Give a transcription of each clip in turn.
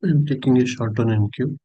I'm taking a short on NQ.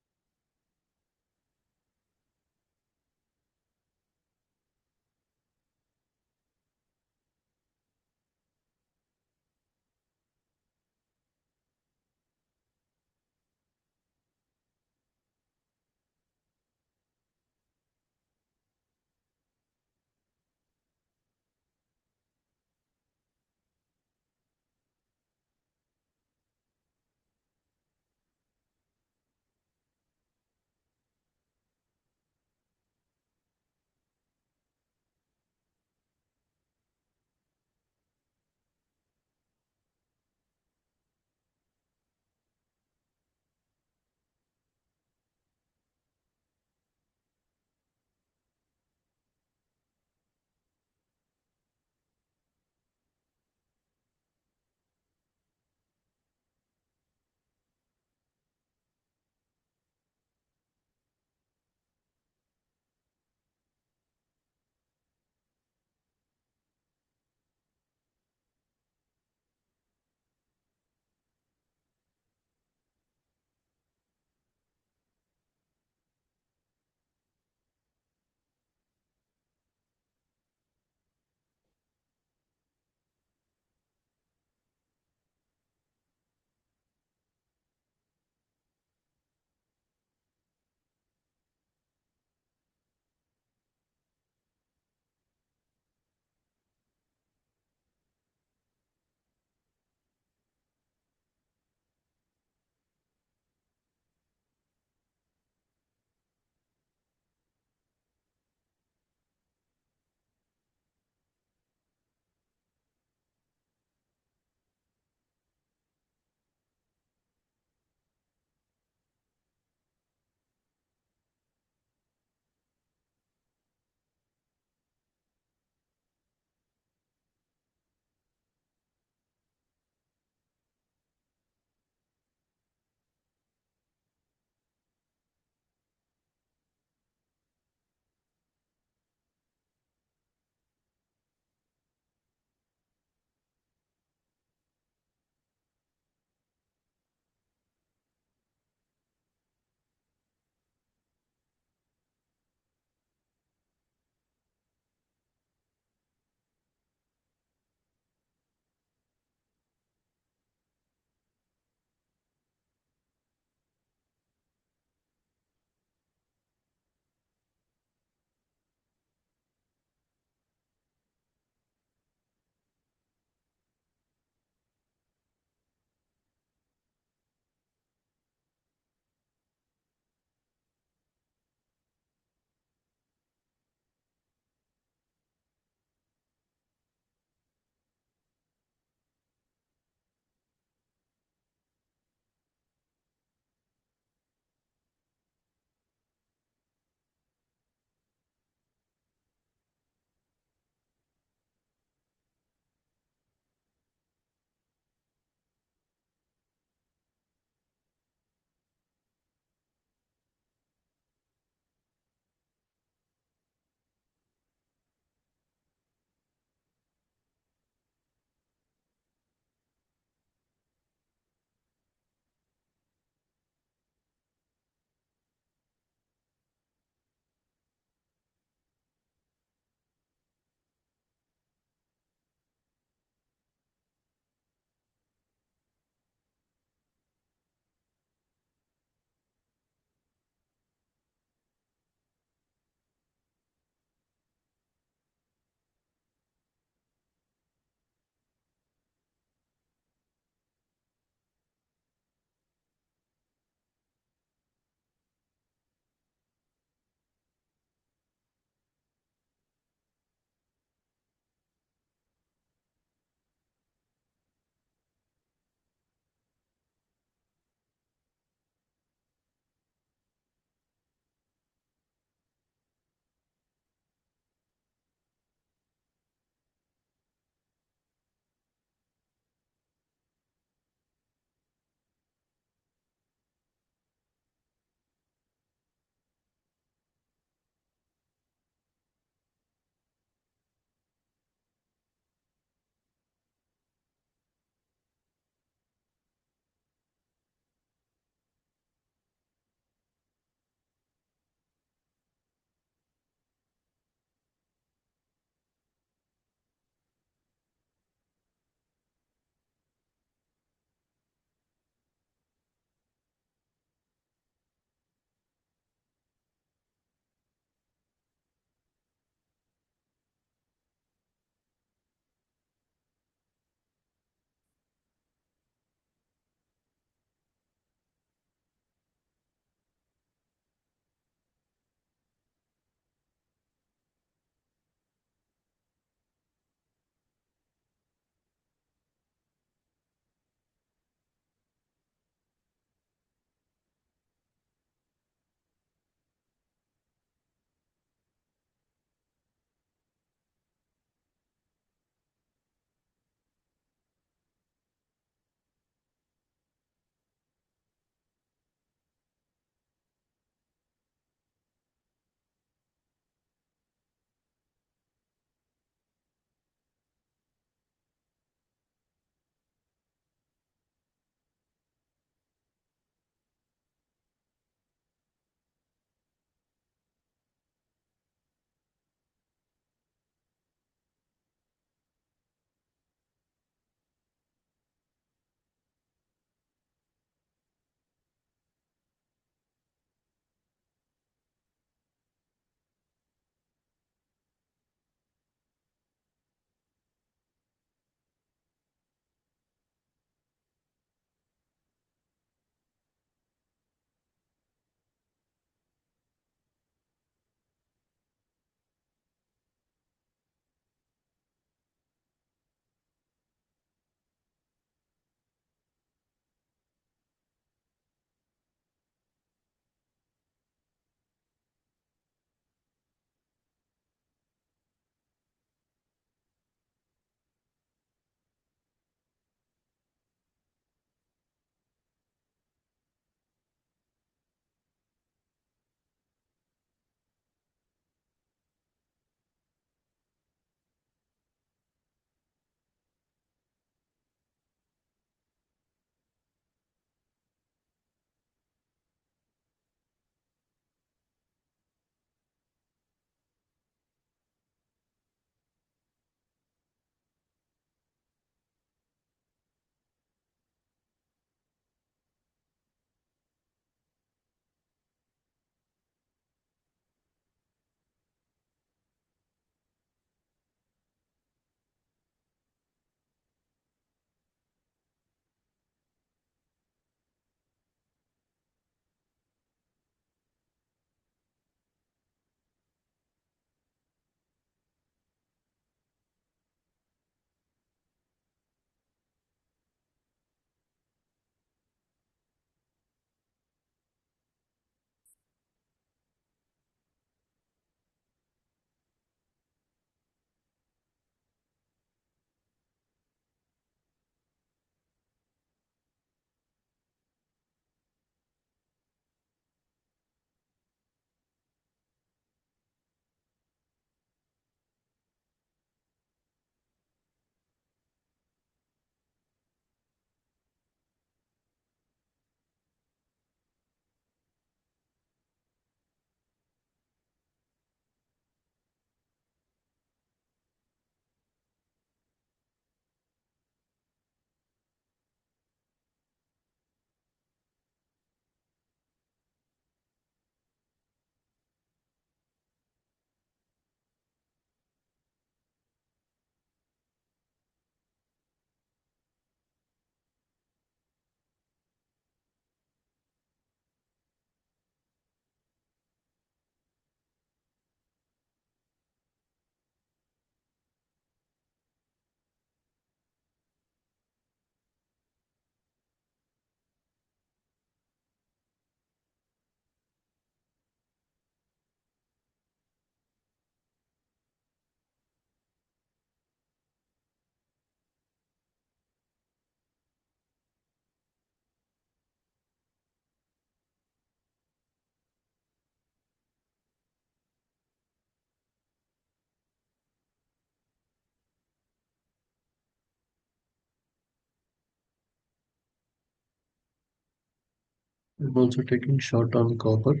I'm also taking short on copper.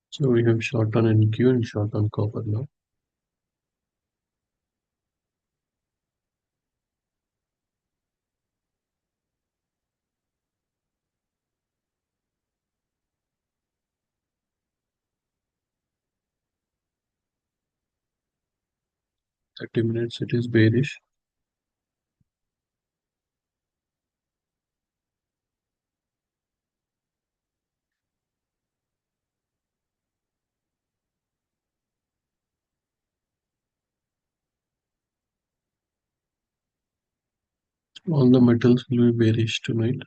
So we have short on NQ and short on copper now. 30 minutes it is bearish. All the metals will be bearish tonight.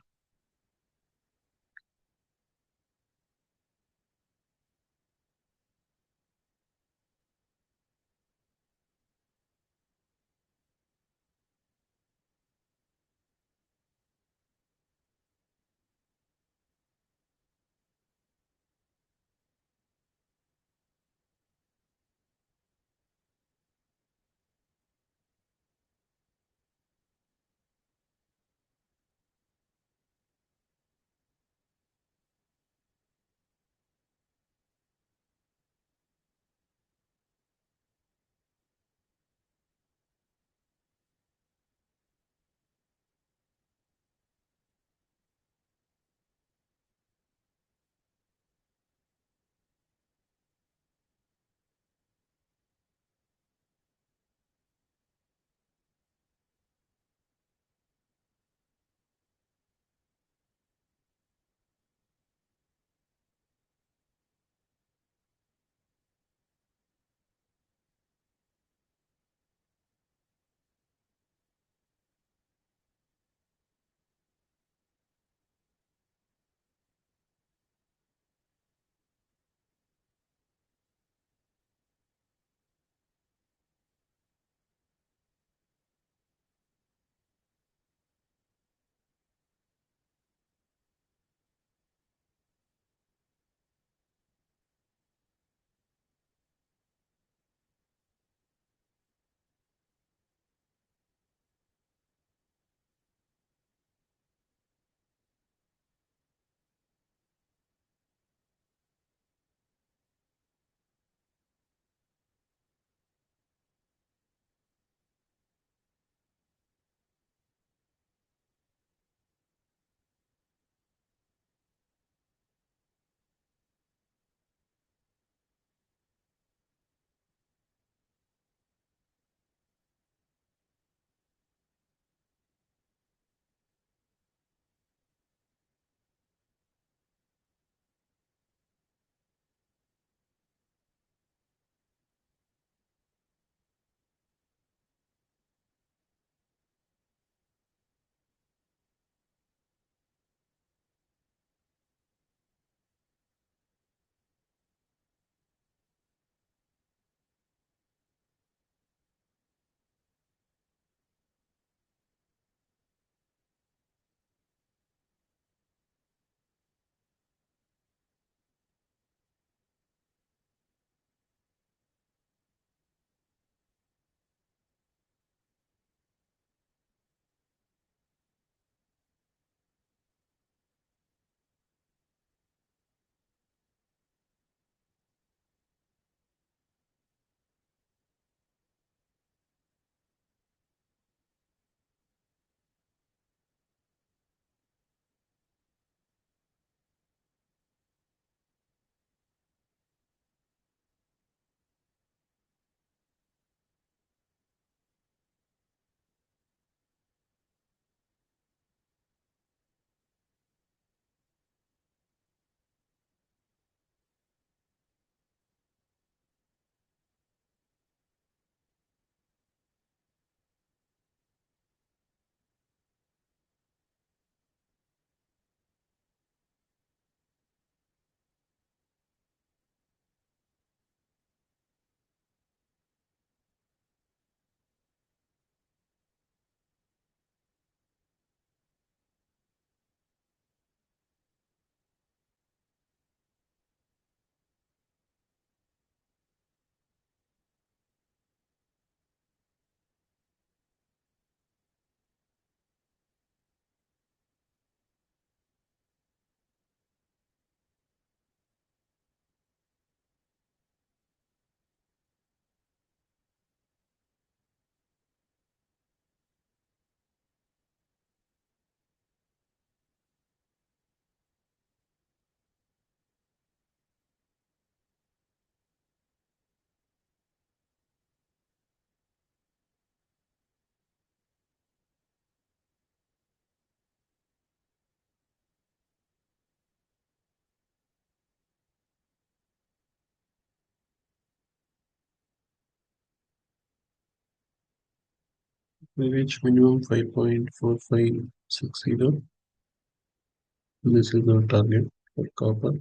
We reach minimum 5.45 either. This is our target for copper.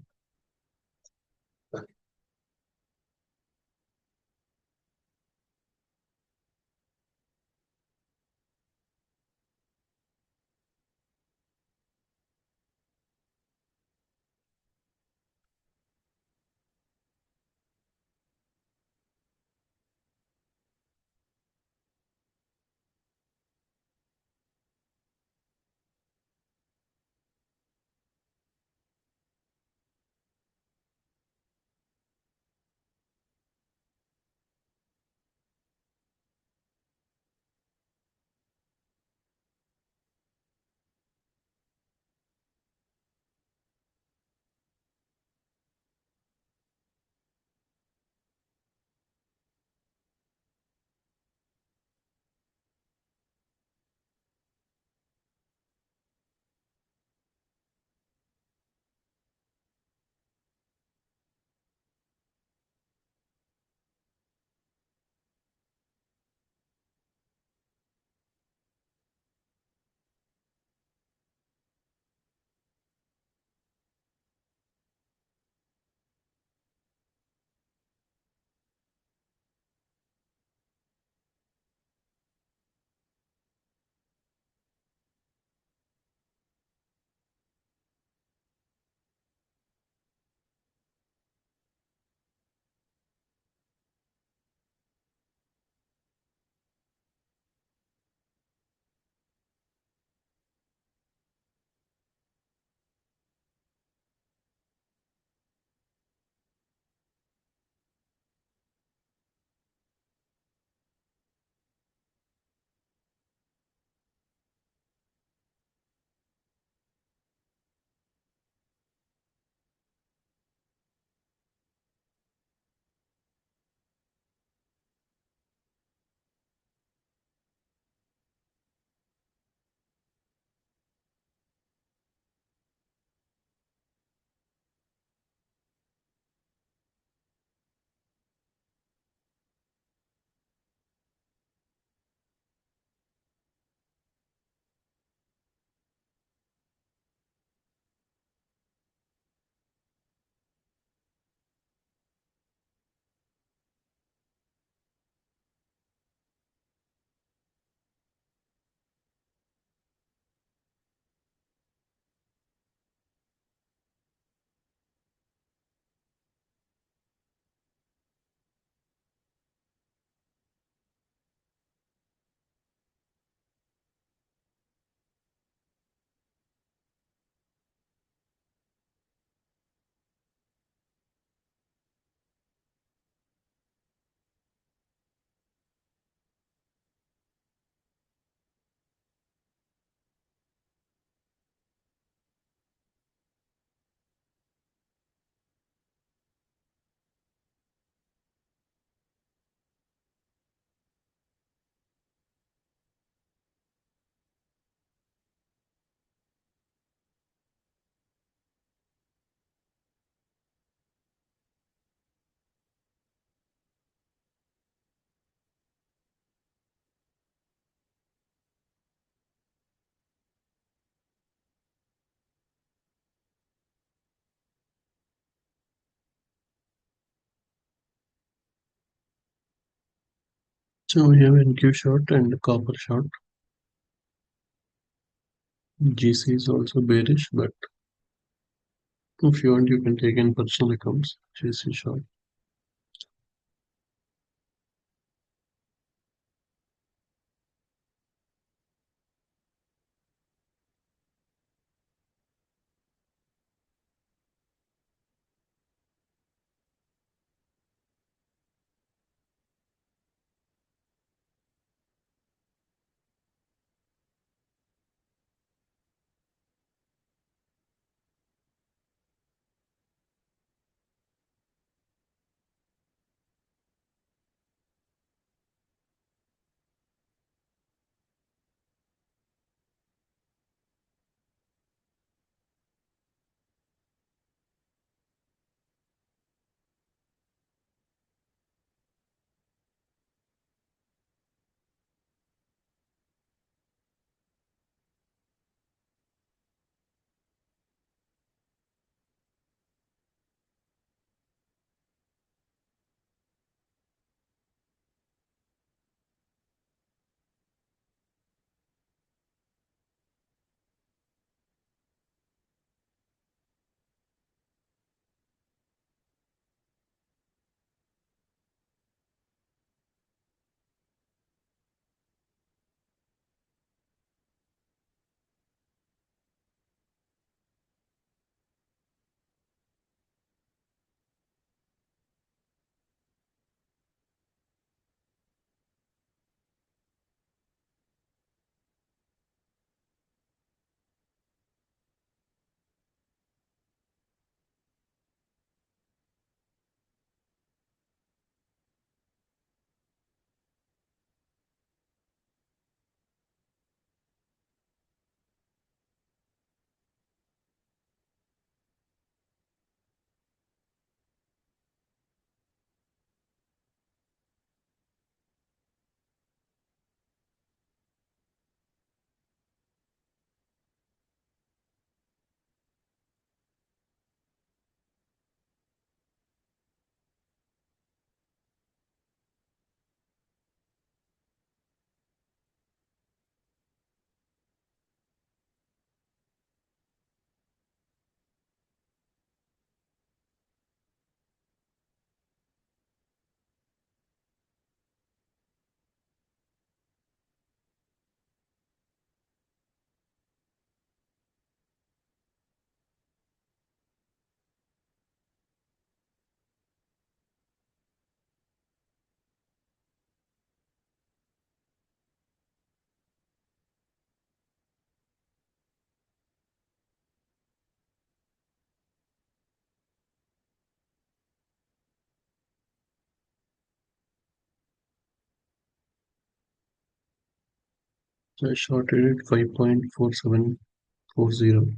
So we have NQ short and copper short. GC is also bearish, but if you want, you can take in personal accounts. GC short. So I shorted it 5.4740.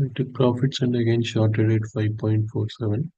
I took profits and again shorted it 5.47.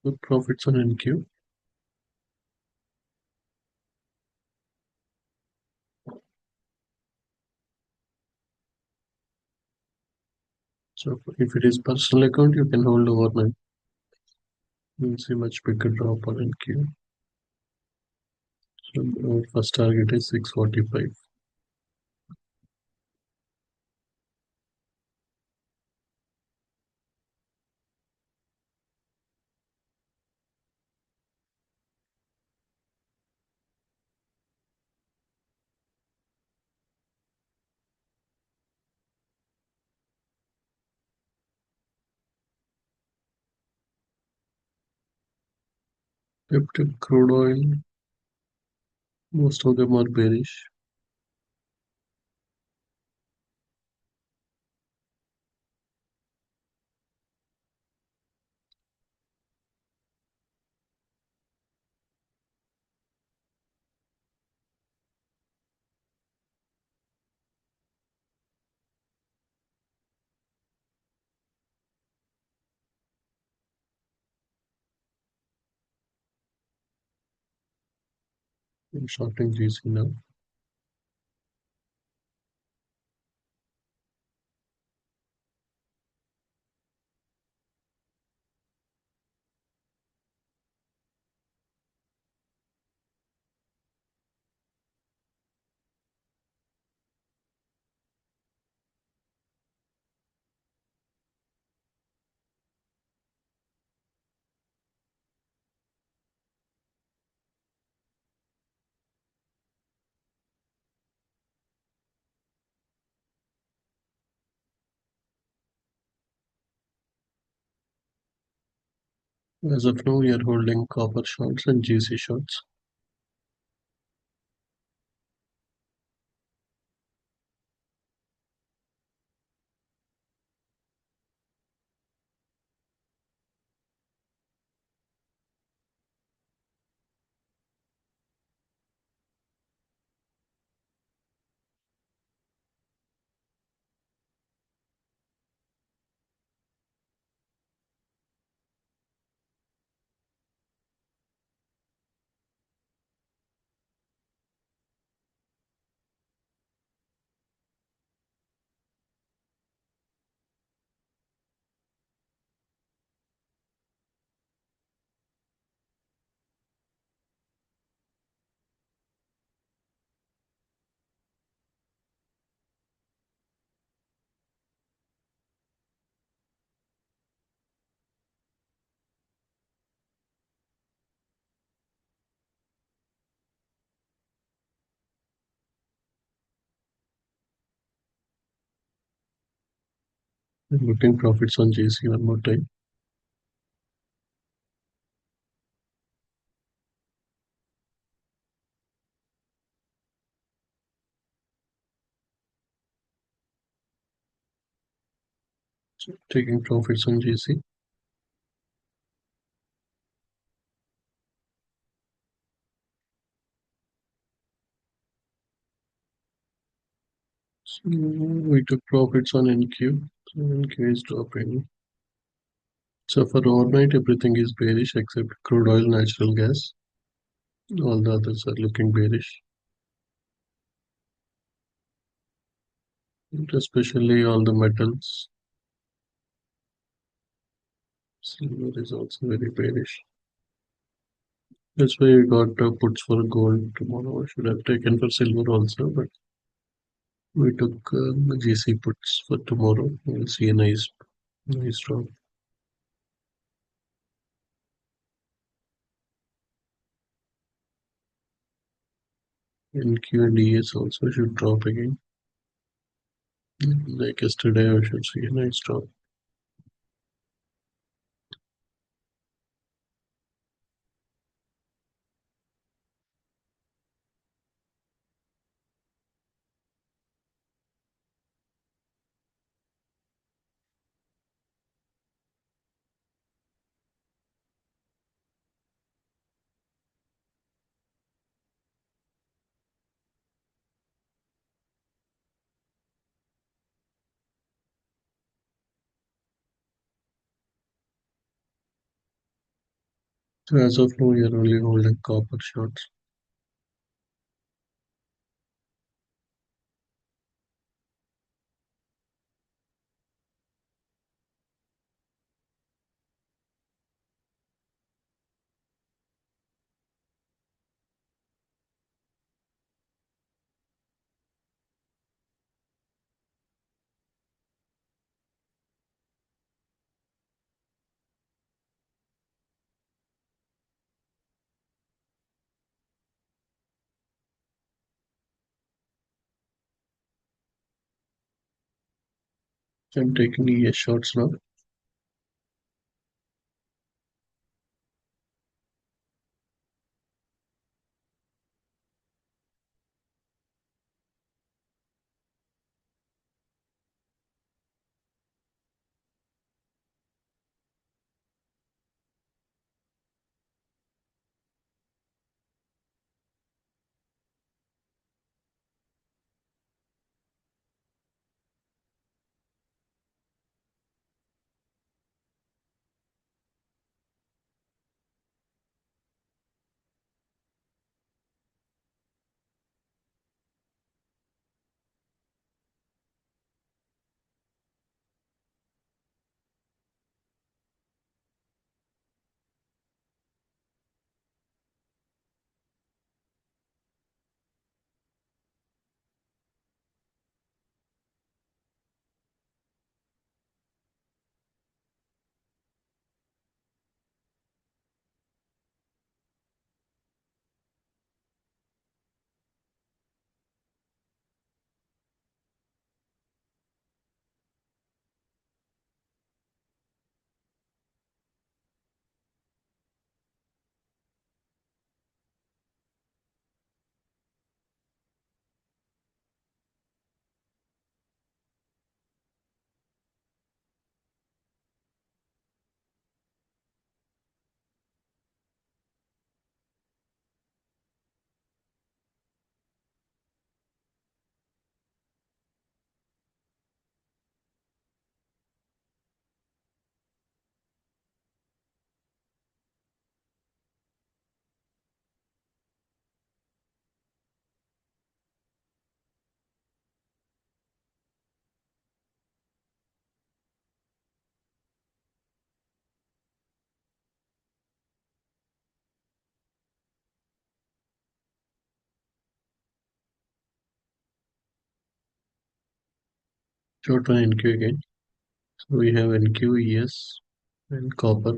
With profits on NQ. So if it is personal account, you can hold overnight. You'll see much bigger drop on NQ. So our first target is 645. Left crude oil, most of them are bearish. I'm shorting GC now. As of now, we are holding copper shorts and GC shorts. I'm looking profits on GC one more time. So taking profits on GC. So we took profits on NQ. So NQ is dropping. So for overnight, everything is bearish except crude oil, natural gas. All the others are looking bearish, and especially all the metals. Silver is also very bearish. That's why we got puts for gold tomorrow. I should have taken for silver also, but we took GC puts for tomorrow. We'll see a nice drop. NQ and ES also should drop again. Like yesterday, I should see a nice drop. So as of now, you're only holding copper shorts. So I'm taking ES shorts now. Short on NQ again. So we have NQ, ES, and copper.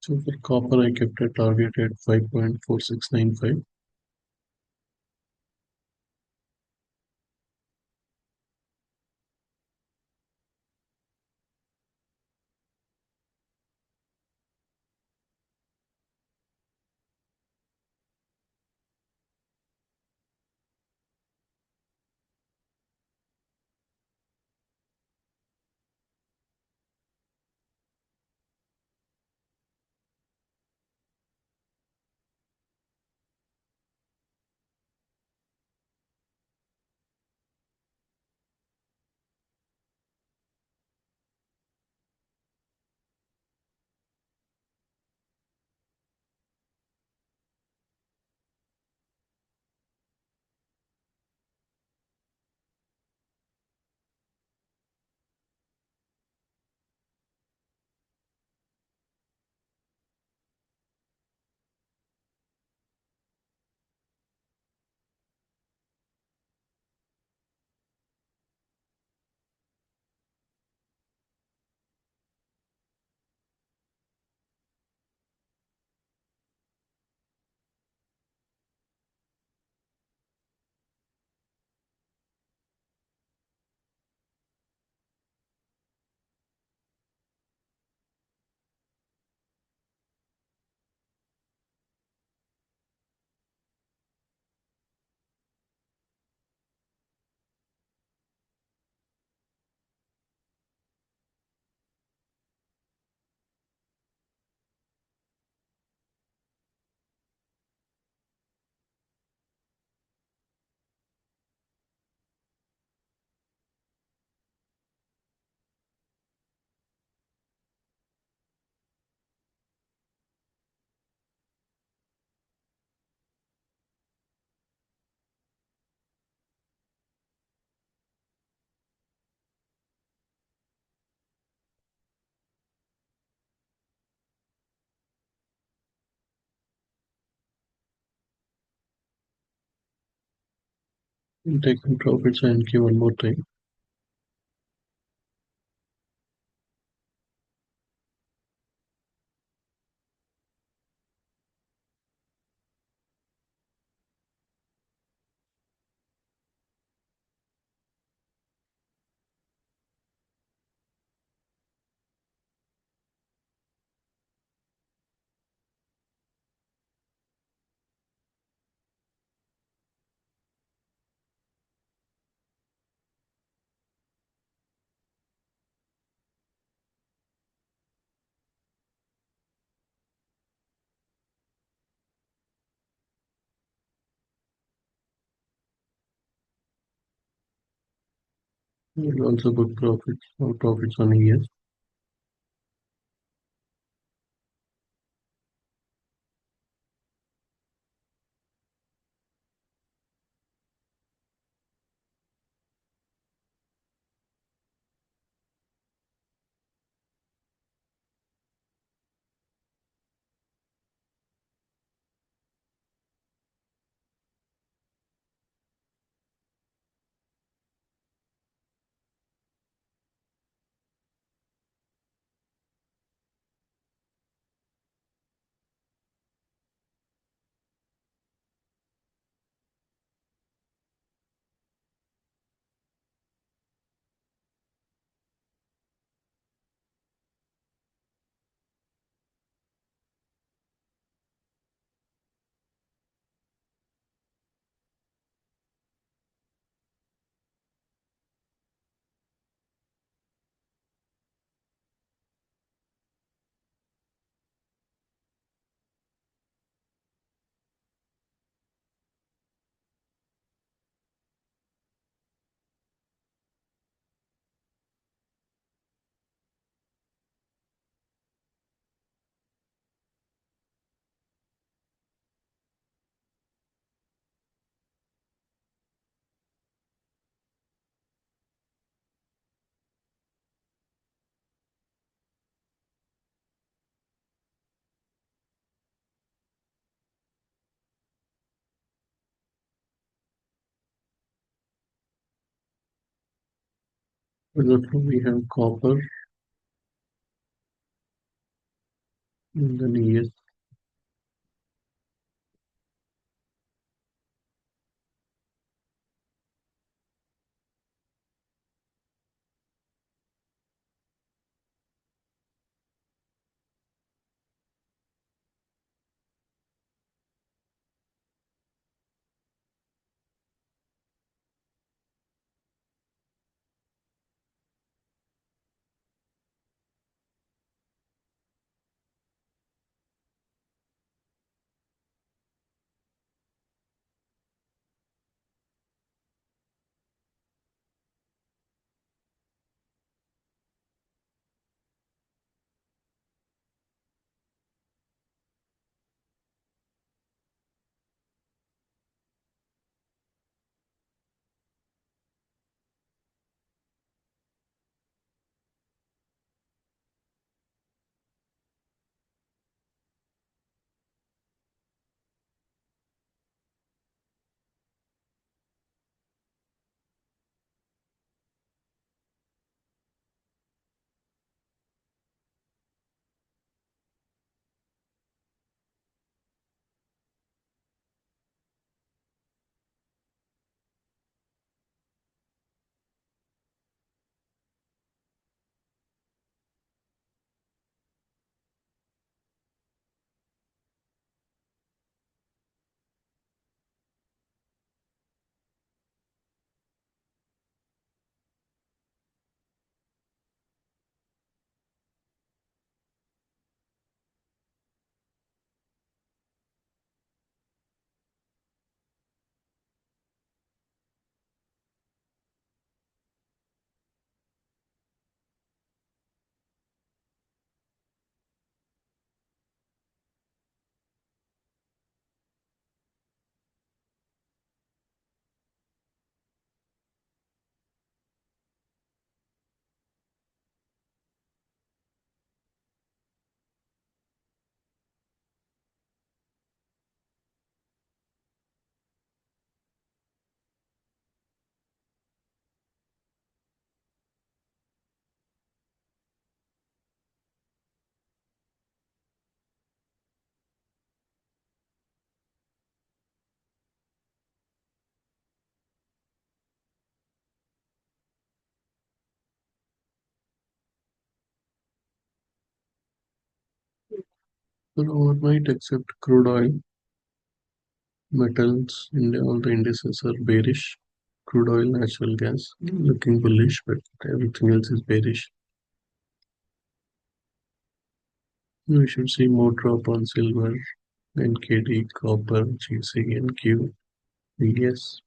So for copper, I kept a target at 5.4695. taking profits and key one more time. We'll also book profits or profits on ES. Therefore, we have copper and then ES. Well, overnight, except crude oil, metals, all the indices are bearish. Crude oil, natural gas, looking bullish, but everything else is bearish. We should see more drop on silver, NKD, copper, GC, NQ, VS.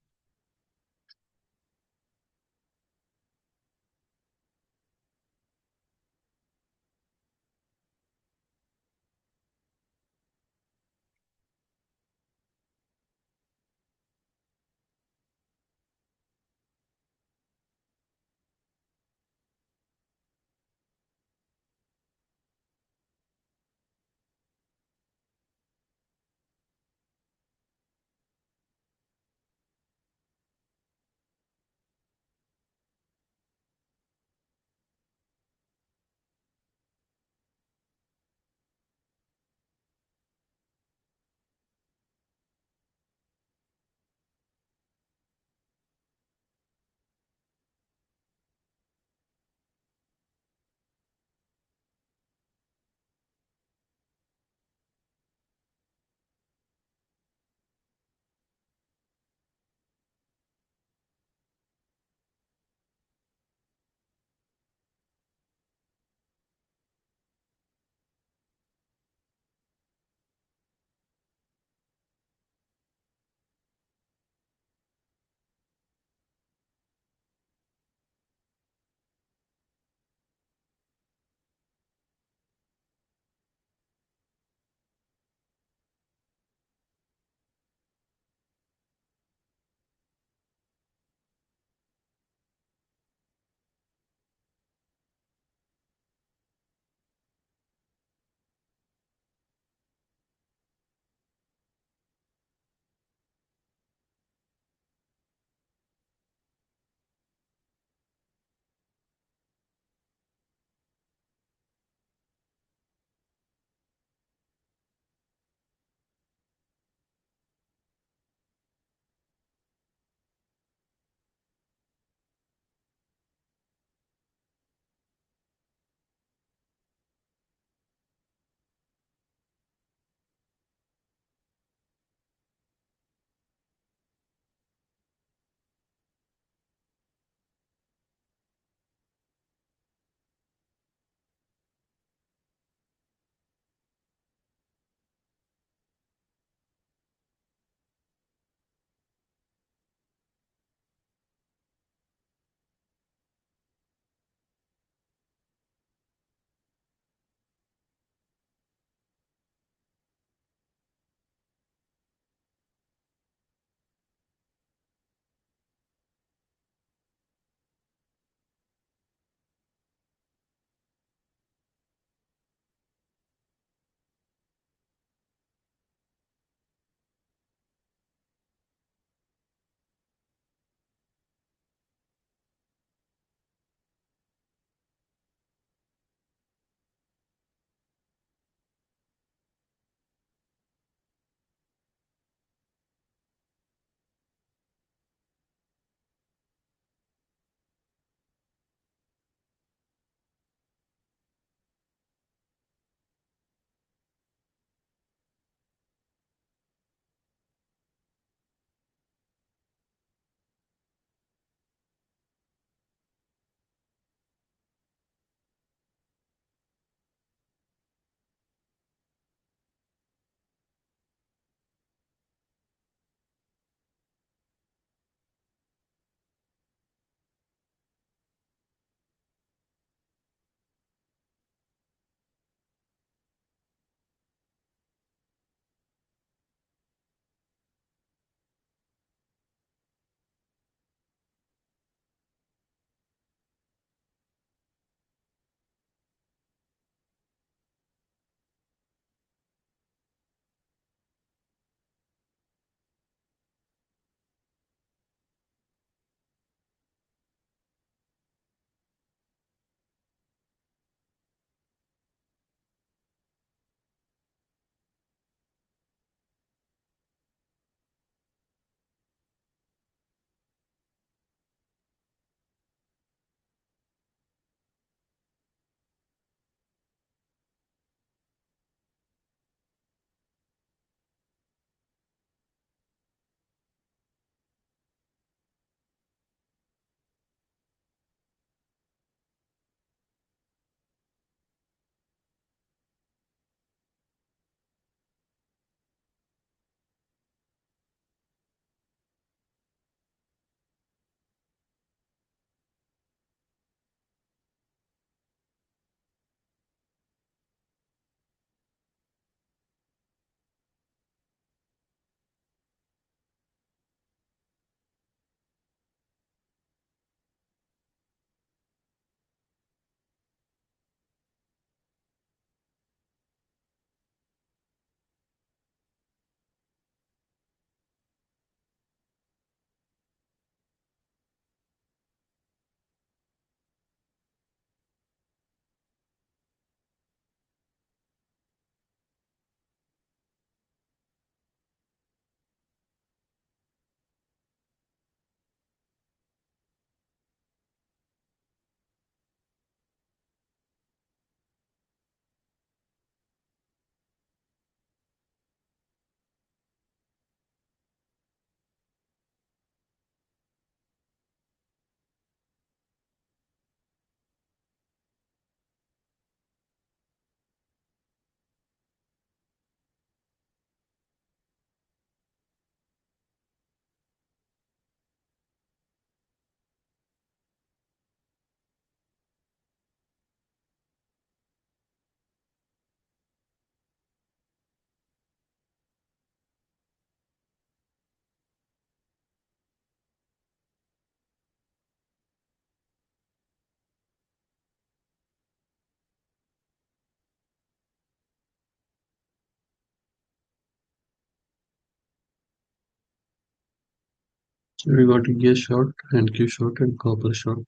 We got ES short, NQ short, and copper short.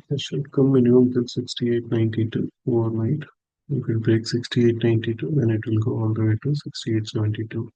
This should come minimum till 68.92 overnight. If it breaks 68.92, then it will go all the way to 68.72.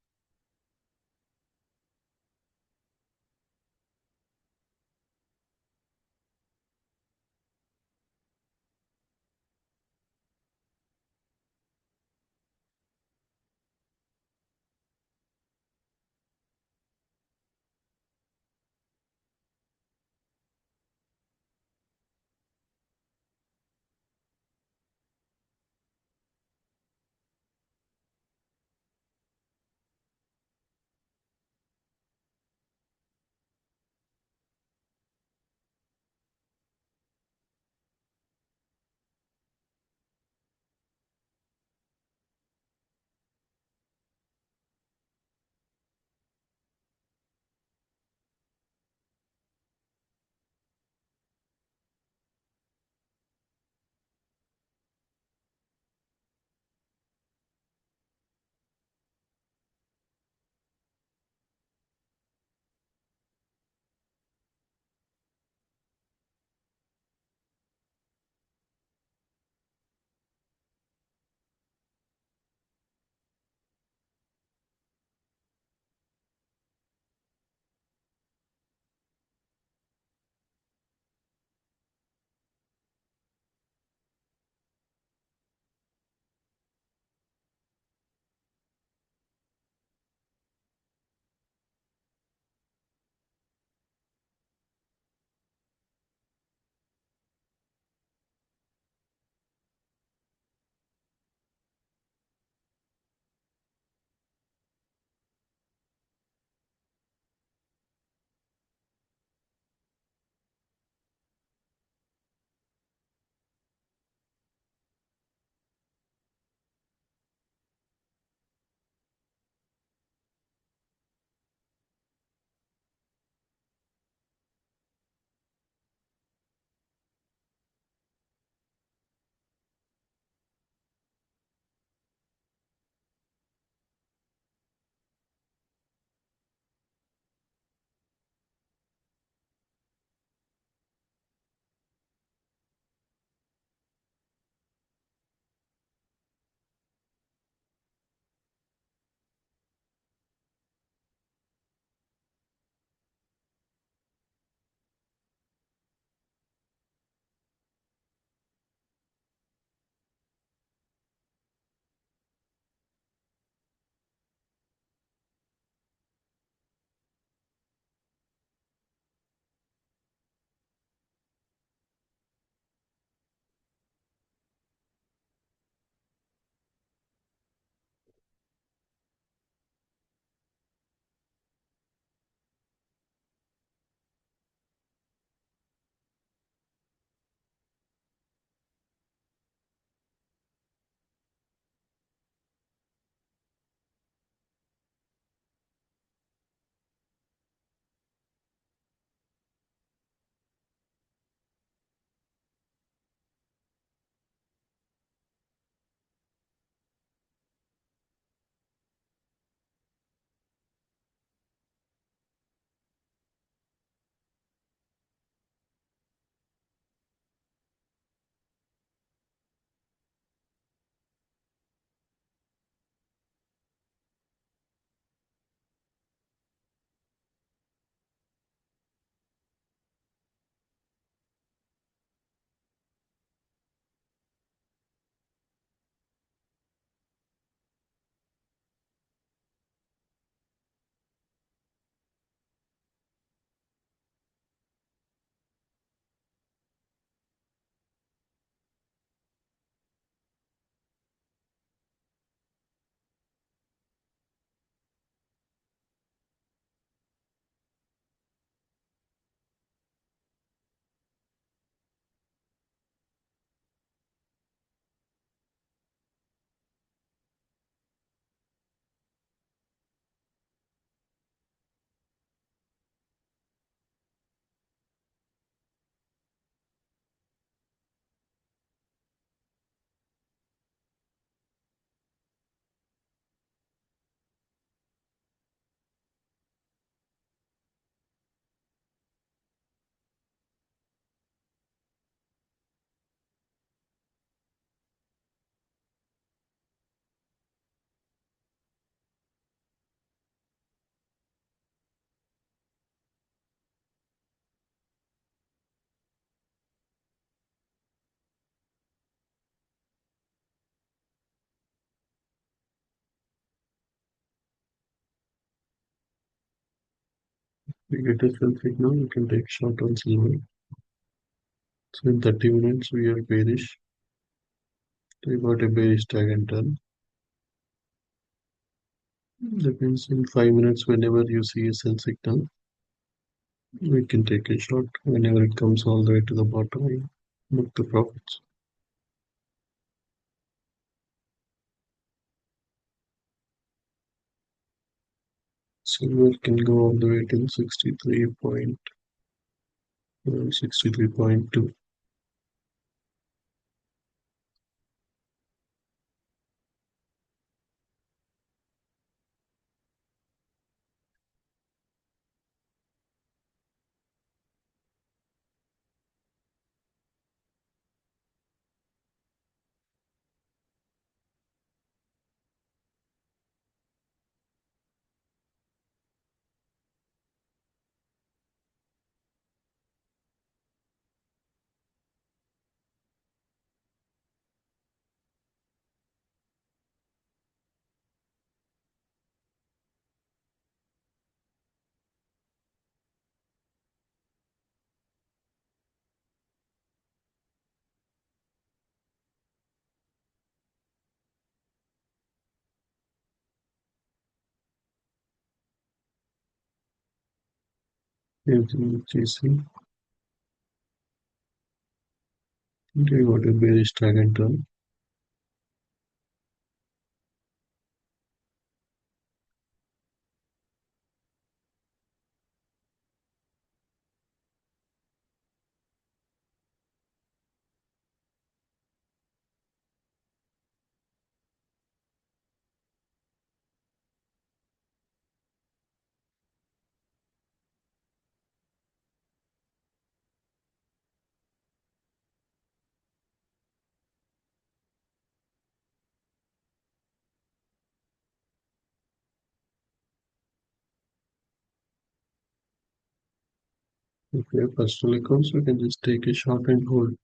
We get a sell signal, we can take short on silver. So in 30 minutes, we are bearish. We got a bearish tag and turn. That means in 5 minutes, whenever you see a sell signal, we can take a short. Whenever it comes all the way to the bottom, we book the profits. Silver can go all the way till 63.2. Using GC, we got a bearish tag and turn. If we have personal accounts, we can just take a short and hold.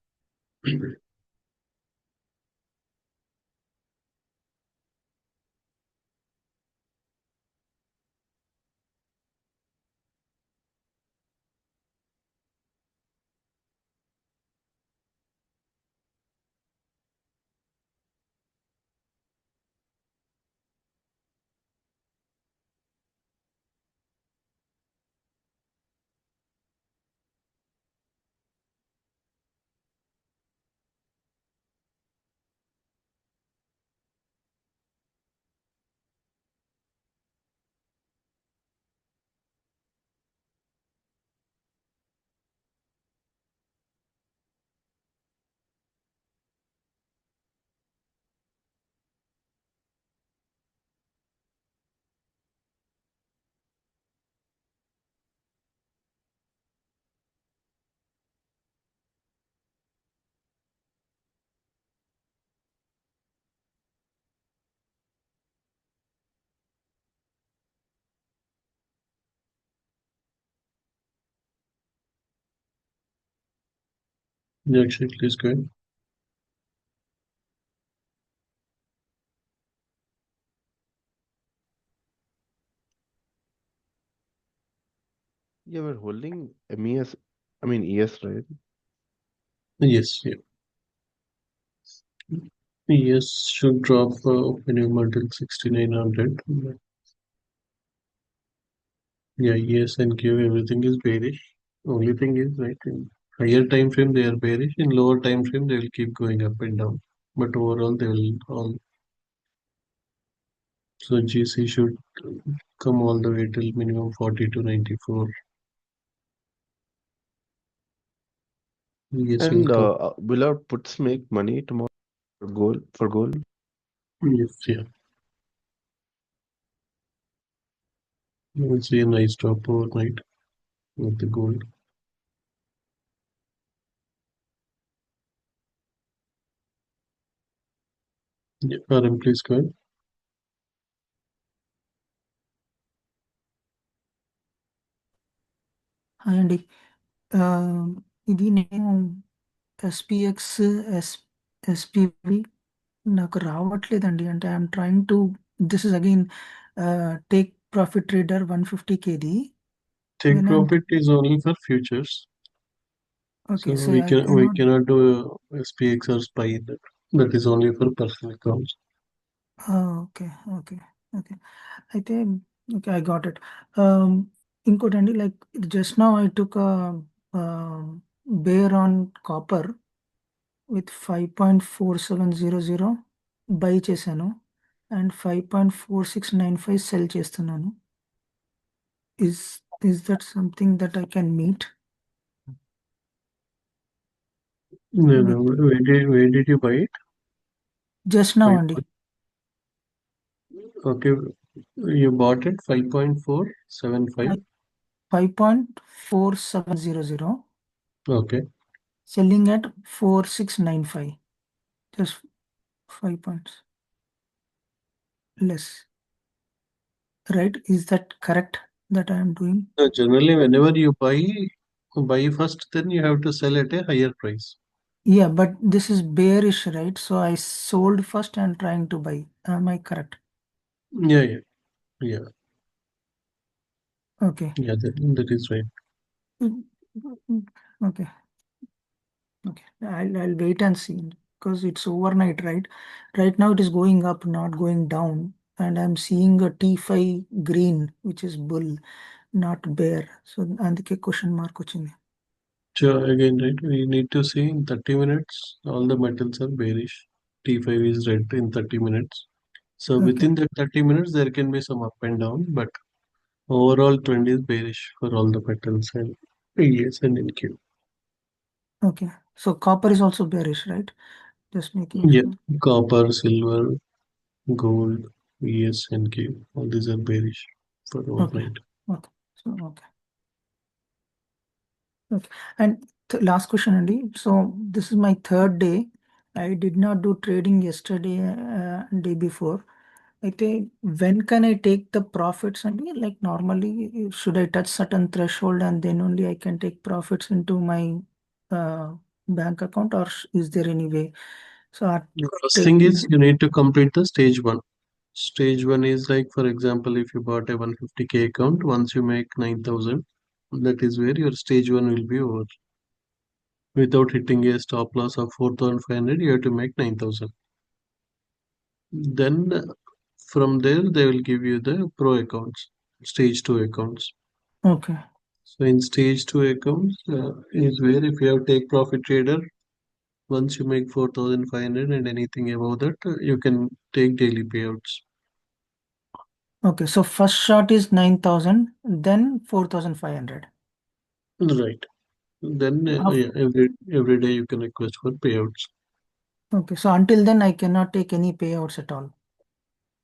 Yeah, actually, please go ahead. Yeah, we're holding MES, I mean ES, right? Yes, yeah. Yes, should drop minimum until 6900. Yeah, yes, and Q everything is bearish. Only thing is, like in higher time frame they are bearish. In lower time frame they will keep going up and down. But overall they will all. So GC should come all the way till minimum 40 to 94. Yes, will And come. will our puts make money tomorrow for gold? Yes, yeah. You will see a nice drop overnight with the gold. Yeah, RM, please go ahead. అండి. ఇది నేను ఎస్‌పీఎక్స్, yes SPV నాకు రావట్లేదండి. అంటే I'm trying to this is again take profit trader 150 కేది. Take when I'm profit is only for futures. okay, So so we I cannot. cannot do SPX or SPY. That is only for personal accounts. Okay, okay, okay. I think okay, I got it. ఇంకోటండి like just now I took a bear on copper with 5.4700 by చేశాను and 5.4695 cell చేస్తున్నాను. Is that something that I can meet? No, no. With Where did you buy it? just now Five అండి point. Okay, you bought it 5.475. 5.4700 Okay. selling at 4695, just 5 points less, right? Is that correct that I am doing? Generally, whenever you buy first, then you have to sell at a higher price. Yeah, but this is bearish, right? So I sold first and trying to buy. Am I correct? Yeah, yeah, yeah, Okay. yeah. That is right. Mm, okay. Okay. I'll wait and see because it's overnight, right? Right now it is going up, not going down. And I'm seeing a T5 green, which is bull, not bear. So అందుకే question mark వచ్చింది. So again, right, we need to see in 30 minutes, all the metals are bearish. T5 is red in 30 minutes. So Okay. within that 30 minutes, there can be some up and down, but overall trend is bearish for all the metals and ES and NQ. Okay. So copper is also bearish, right? Just making Yeah, sure. copper, silver, gold, ES, NQ, all these are bearish for Okay. overnight. Okay. So okay. Okay. And last question, Andy. So this is my third day. I did not do trading yesterday, day before. I think when can I take the profits, Andy? Like normally, should I touch certain threshold and then only I can take profits into my uh, bank account, or is there any way? So I The first take. thing is you need to complete the stage one. Stage one is like, for example, if you bought a 150K account, once you make 9,000, that is where your stage one will be over. Without hitting a stop loss of 4,500, you have to make 9,000. Then from there, they will give you the pro accounts, stage two accounts. Okay. So in stage two accounts is where if you have take profit trader, once you make 4,500 and anything above that, you can take daily payouts. Okay. So first shot is 9,000, then 4,500. Right. Then yeah, every day you can request for payouts. Okay. So until then, I cannot take any payouts at all.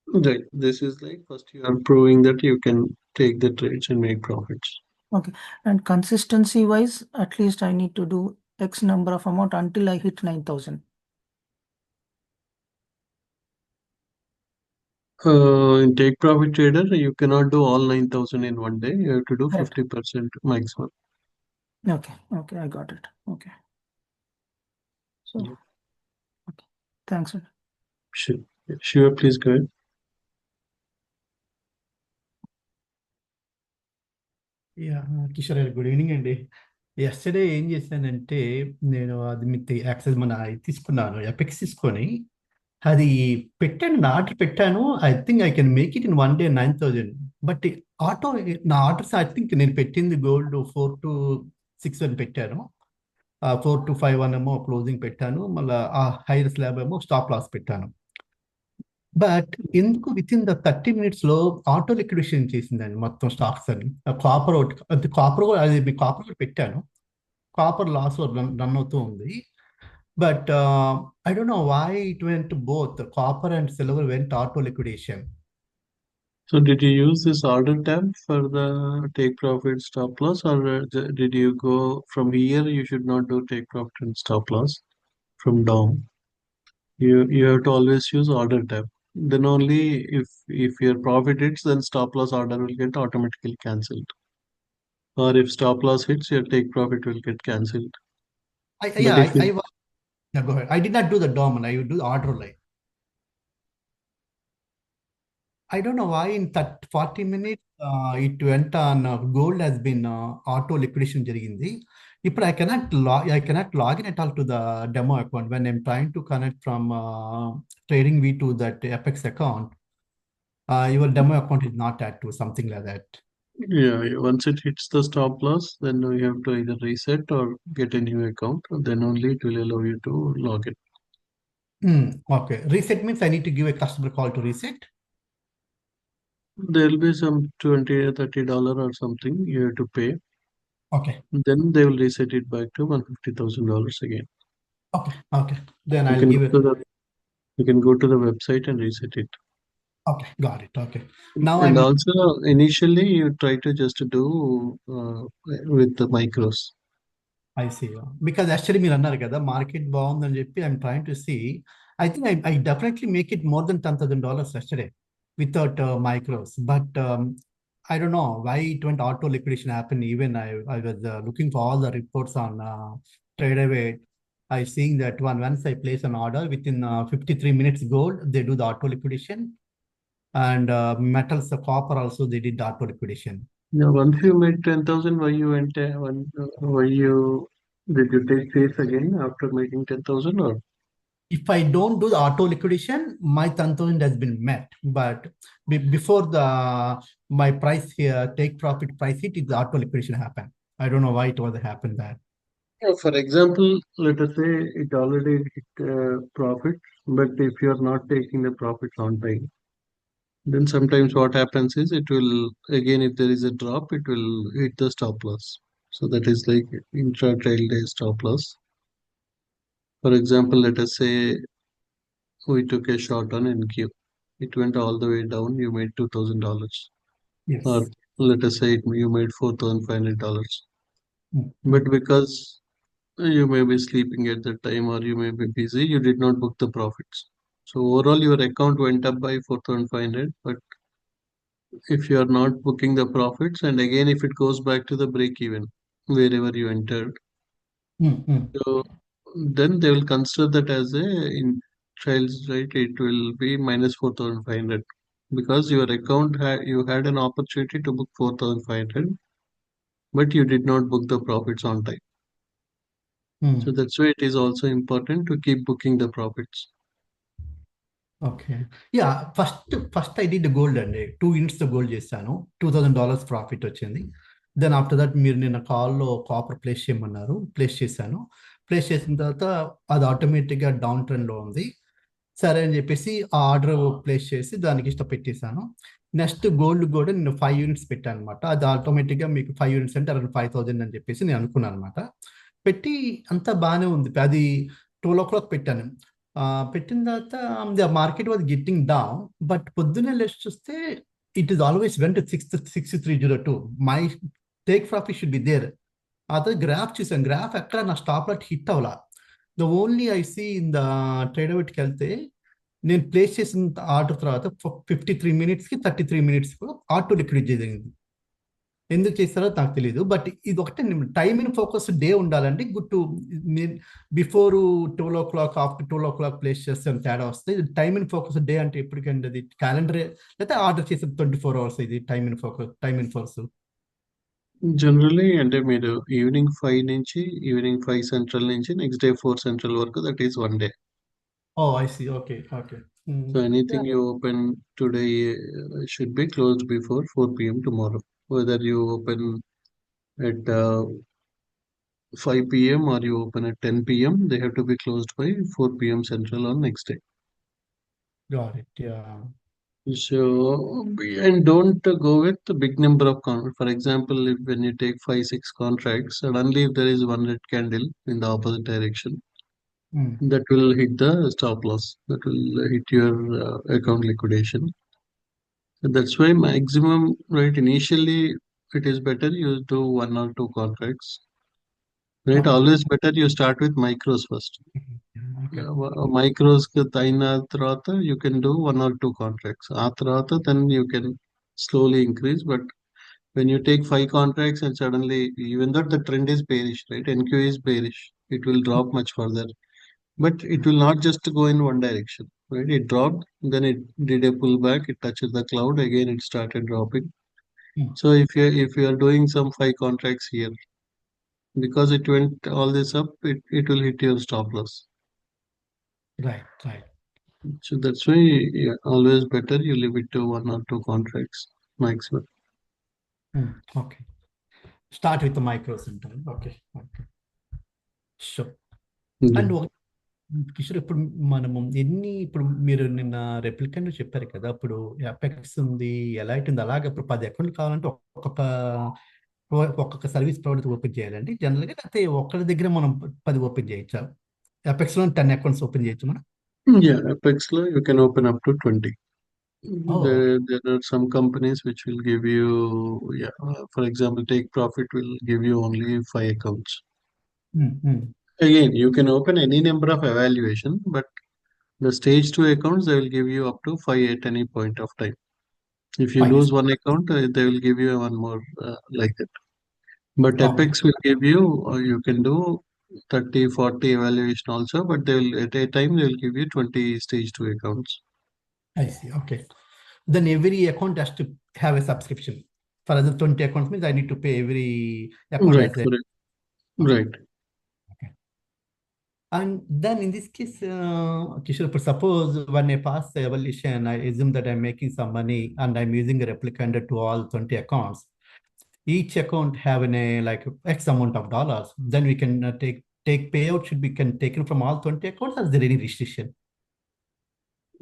Right. This is like first you are proving that you can take the trades and make profits. Okay. And consistency wise, at least I need to do X number of amount until I hit 9,000. In take profit trader, you cannot do all 9,000 in one day. You have to do Correct. 50% maximum. Okay. Okay. I got it. Okay. So, Yeah. okay. Thanks, sir. Sure. Sure, please go ahead. Yeah Kishore గారు good evening అండి. Yesterday ఏం చేశానంటే నేను అది మీకు access మన ఇది తీసుకున్నాను ఎపెక్స్ తీసుకొని అది పెట్టాను నా ఆర్డర్ పెట్టాను. I think I can make it in one day 9,000. But auto నా ఆర్డర్స్ ఐ థింక్ నేను పెట్టింది గోల్డ్ 4 to 6 అని పెట్టాను. 4 to 5 ఏమో క్లోజింగ్ పెట్టాను. మళ్ళీ ఆ హైయర్ స్లాబ్ ఏమో స్టాప్ లాస్ పెట్టాను. బట్ ఎందుకు విత్ ఇన్ ద 30 minutes లో ఆటో లిక్విడేషన్ చేసిందండి మొత్తం స్టాక్స్ అని. కాపర్ ఒకటి అది కాపర్ కూడా అది కాపర్ కూడా పెట్టాను. కాపర్ లాస్ రన్ అవుతూ ఉంది. But I don't know why it went both copper and silver went auto liquidation. So did you use this order tab for the take profit stop loss, or did you go from here? You should not do take profit and stop loss from down. You have to always use order tab. Then only if your profit hits, then stop loss order will get automatically cancelled. Or if stop loss hits, your take profit will get cancelled. But if you Go ahead. I did not do the DOM, I would do the order line. I don't know why in that 40 minutes it went on gold has been auto liquidation జరిగింది. ఇప్పుడు I cannot log in at all to the demo account when I'm trying to connect from trading V to that FX account. Your demo account is not add to something like that. Yeah, once it hits the stop loss, then you have to either reset or get a new account. Then only it will allow you to log in. Okay. Reset means I need to give a customer call to reset. There will be some $20 or $30 or something you have to pay. Okay. Then they will reset it back to $150,000 again. Okay. Then You I'll can give go it. to you can go to the website and reset it. Okay, got it. Okay. Now And I'm also initially you try to just do with the micros. I see. Because actually మీరు అన్నారు కదా market బాగుందని చెప్పి I'm trying to see I think I definitely make it more than $10,000 yesterday without micros. But I don't know why it went auto liquidation happen. Even I was looking for all the reports on TradeAway. I seeing that once I place an order within 53 minutes gold, they do the auto liquidation. And metals, the copper also, they did the auto liquidation. Now, once you made 10,000, why you did you take trades again after making 10,000 or? If I don't do the auto liquidation, my 10,000 has been met. But before my price here, take profit price hit, the auto liquidation happened. I don't know why it was happened that. For example, let us say it already hit profit, but if you are not taking the profits on time, then sometimes what happens is it will again, if there is a drop, it will hit the stop loss. So that is like intra-trail day stop loss. For example, let us say we took a short on NQ. It went all the way down. You made $2,000, Yes. or let us say you made $4,500. Mm. But because you may be sleeping at that time or you may be busy, you did not book the profits. So overall, your account went up by 4,500. But if you are not booking the profits, and again, if it goes back to the break even wherever you entered, so then they will consider that as a in trials, right? It will be minus 4,500 because your account you had an opportunity to book 4,500, but you did not book the profits on time. So that's why it is also important to keep booking the profits. Okay. Yeah, first I did the gold అండి 2 units తో gold చేశాను $2,000 profit వచ్చింది. Then after that మీరు నిన్న కాల్లో copper place చేయమన్నారు, place చేశాను. Place చేసిన తర్వాత అది ఆటోమేటిక్గా డౌన్ ట్రెండ్లో ఉంది. సరే అని చెప్పేసి ఆ ఆర్డర్ ప్లేస్ చేసి దానికి ఇష్టం పెట్టేశాను. నెక్స్ట్ గోల్డ్ కూడా నేను 5 యూనిట్స్ పెట్టాను అనమాట. అది ఆటోమేటిక్గా మీకు 5 యూనిట్స్ అంటే అరౌండ్ 5,000 అని చెప్పేసి నేను అనుకున్నాను అనమాట. పెట్టి అంతా బాగానే ఉంది. అది 12 o'clock పెట్టాను. పెట్టిన తర్వాత the market was getting down, but పొద్దున్నే లేచి చూస్తే it is always went 6302. My take profit should be there. అదే గ్రాఫ్ చూసాను, గ్రాఫ్ ఎక్కడ నా స్టాప్ లాట్ హిట్ అవ్వాల. The only I see in the ట్రేడర్కి వెళ్తే నేను ప్లేస్ చేసిన ఆర్డర్ తర్వాత 53 minutesకి 33 minutesకి ఆటో లిక్విడ్ జరిగింది. ఎందుకు చేస్తారో నాకు తెలియదు. బట్ ఇది ఒకటే టైమ్ ఇన్ ఫోకస్ డే ఉండాలండి. Good to before 12 o'clock after 12 o'clock place చేస్తే తేడా వస్తుంది. టైమ్ ఇన్ ఫోకస్ డే అంటే ఎప్పటికండి అది క్యాలెండర్ లేకపోతే ఆర్డర్ చేసే 24 hours ఇది టైమ్ ఇన్ ఫోకస్ జనరల్లీ అంటే మీరు ఈవినింగ్ 5 నుంచి ఈవినింగ్ 5 సెంట్రల్ నుంచి నెక్స్ట్ డే 4 సెంట్రల్ వరకు, that is 1 day. Oh I see. Okay. So anything you open today should be closed before 4 p.m. tomorrow. Whether you open at 5 p.m. or you open at 10 p.m., they have to be closed by 4 p.m. Central on next day. Got it. Yeah. So, and don't go with the big number of contracts. For example, when you take 5-6 contracts, suddenly if there is one red candle in the opposite direction, that will hit the stop loss. That will hit your account liquidation. So that's why maximum, right? Initially, it is better you do 1 or 2 contracts. Right? Okay. Always better you start with micros first. Okay. Micros అయిన తర్వాత you can do 1 or 2 contracts. ఆ తర్వాత then you can slowly increase. But when you take 5 contracts and suddenly, even though the trend is bearish, right? NQ is bearish, it will drop much further. But it will not just go in one direction. right? It dropped, then it did a pullback, it touched the cloud, again it started dropping. So if you are doing some 5 contracts here, because it went all this up, it will hit your stop loss. Right. So that's why, yeah, always better you leave it to 1 or 2 contracts maximum. Okay. Start with the micros and okay. Sure. Yeah. And Kishore, ఇప్పుడు మనము ఇప్పుడు మీరు నిన్న రెప్లికెంట్ చెప్పారు కదా, అప్పుడు apex ఉంది, elite ఉంది, అలాగే ఇప్పుడు 10 అకౌంట్లు కావాలంటే ఒక్కొక్క సర్వీస్ ప్రొవైడర్ ఓపెన్ చేయాలండి జనరల్గా, లేకపోతే ఒక్కరి దగ్గర మనం 10 ఓపెన్ చేయొచ్చా? అపెక్స్ లో 10 అకౌంట్స్ ఓపెన్ చేయొచ్చు మనం? Yeah, Apex lo you can open up to 20. Oh, There are some companies which will give you, yeah, for example, Take Profit will give you only 5 accounts. Again, you can open any number of evaluation, but the stage 2 accounts they will give you up to 5 at any point of time. If you fine. lose one account, they will give you one more like that. But Okay. Apex will give you, you can do 30, 40 evaluation also, but they will at a time they will give you 20 stage 2 accounts. I see. Okay. Then every account has to have a subscription. For other 20 accounts means I need to pay every account Right, as a. right. And then in this case, Kishore, but suppose when I pass the evaluation, I assume that I'm making some money and I'm using a replicant to all 20 accounts. Each account having a like X amount of dollars. Then we can take payout should be can taken from all 20 accounts, or is there any restriction?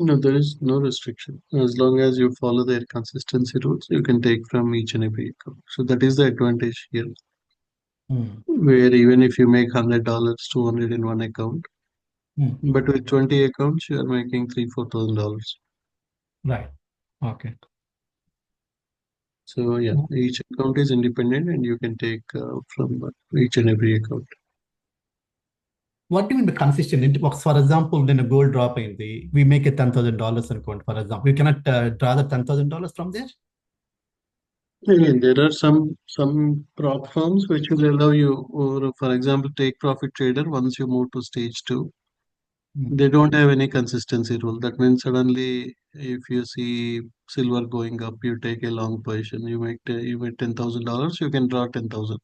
No, there is no restriction. As long as you follow their consistency rules, you can take from each and every account. So that is the advantage here. Where even if you make $100, 200 in one account, but with 20 accounts, you are making $3,000-4,000. Right. Okay. So yeah, each account is independent, and you can take from each and every account. What do you mean by consistent? For example, when a gold drop in we make a $10,000 account, for example, we cannot draw the $10,000 from there. Again, there are some prop firms which will allow you, or for example, Take Profit Trader. Once you move to stage 2, they don't have any consistency rule. That means suddenly, if you see silver going up, you take a long position. You make $10,000. You can draw 10,000.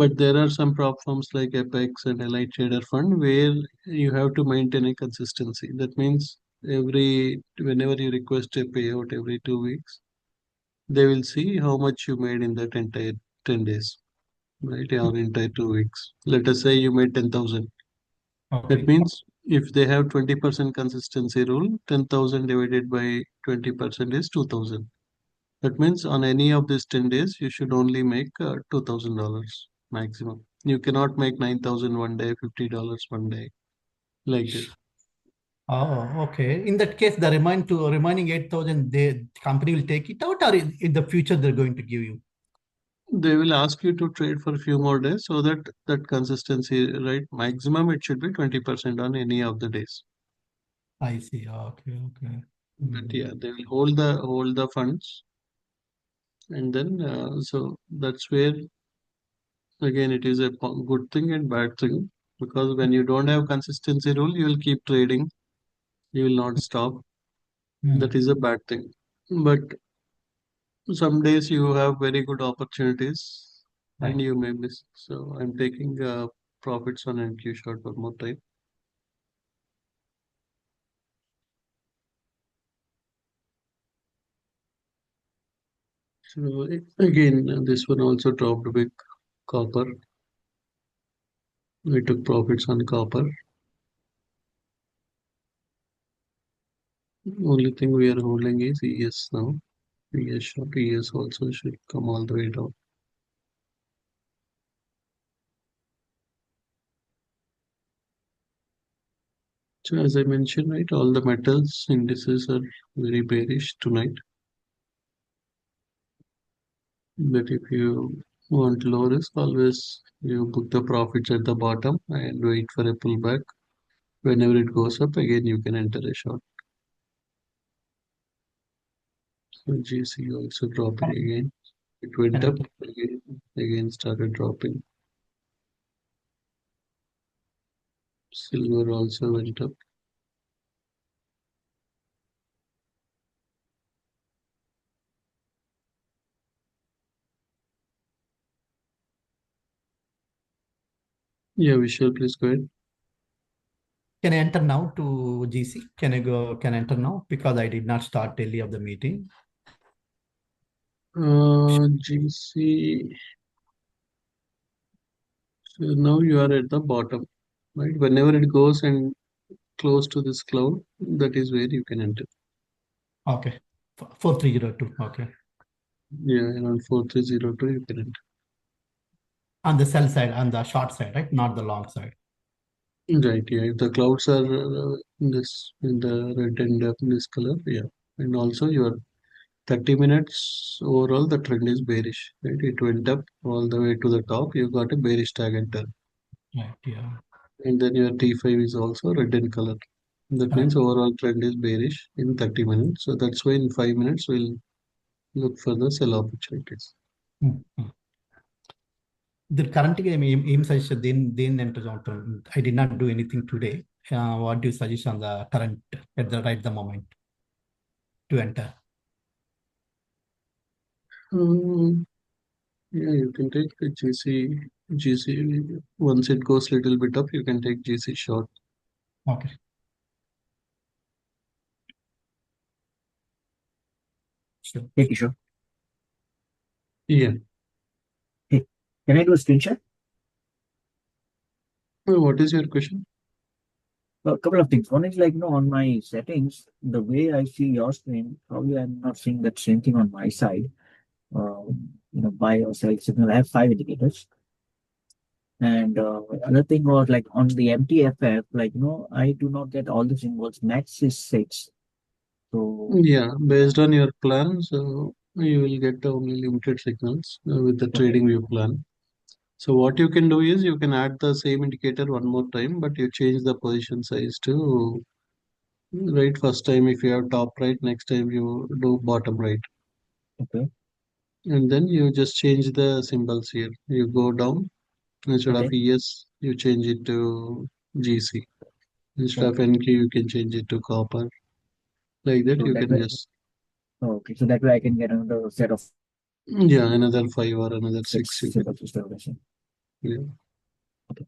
But there are some prop firms like Apex and Elite Trader Fund where you have to maintain a consistency. That means whenever you request a payout every 2 weeks, they will see how much you made in that entire 10 days, right? Or entire 2 weeks. Let us say you made 10,000. Okay. That means if they have 20% consistency rule, 10,000 divided by 20% is 2,000. That means on any of these 10 days, you should only make $2,000 maximum. You cannot make 9,000 one day, $50 one day, like this. Oh, okay. In that case, the remaining 8,000, the company will take it out, or in the future they're going to give you? They will ask you to trade for a few more days so that that consistency, right? Maximum it should be 20% on any of the days. I see. Okay. But yeah, they will hold the funds, and then so that's where again it is a good thing and bad thing, because when you don't have consistency rule, you will keep trading, you will not stop. That is a bad thing. But some days you have very good opportunities and Right. you may miss. So I'm taking profits on NQ short one more time. So again, this one also dropped big. Copper. We took profits on copper. Only thing we are holding is ES now. ES short. ES also should come all the way down. So as I mentioned, right, all the metals indices are very bearish tonight. But if you want low risk, always you book the profits at the bottom and wait for a pullback. Whenever it goes up, again you can enter a short. So GC also dropping again. It went up again started dropping. Silver also went up. Yeah, Vishal, please go ahead. Can I enter now to GC? Can I enter now? Because I did not start early of the meeting. GC. So now you are at the bottom, right? Whenever it goes and close to this cloud, that is where you can enter. Okay. 4302. Okay. Yeah, around 4302 you can enter. On the sell side, on the short side, right? Not the long side. Right, yeah. If the clouds are in the red and this color, yeah. And also your 30 minutes overall the trend is bearish, right? It went up all the way to the top. You got a bearish tag enter. Right. Yeah. And then your T5 is also red in color. That Correct. means overall trend is bearish in 30 minutes. So that's why in 5 minutes we'll look for the sell opportunities. Mm. The current game aim suggestion then enter on. I did not do anything today. What do you suggest on the current at the right the moment to enter? Um, yeah, you can take the GC. Once it goes little bit up, you can take GC short. Okay. Sure. Hey, Kishore. Yeah. Hey, can I do a screenshot? What is your question? A couple of things. One is like, on my settings, the way I see your screen, probably I'm not seeing that same thing on my side. Buy or sell signal. I have five indicators. And other thing was like on the MTFF, like, I do not get all the symbols. Max is 6. So, Yeah, based on your plan, so you will get only limited signals with the okay, trading view plan. So what you can do is you can add the same indicator one more time, but you change the position size to right first time if you have top right, next time you do bottom right. okay, And then you just change the symbols here. You go down instead of okay, ES, you change it to GC. Instead of okay. NQ, you can change it to copper. Like that, So you that can way, just okay. So that way I can get another set of yeah another five or another six. You six set can of establishing. yeah. Okay.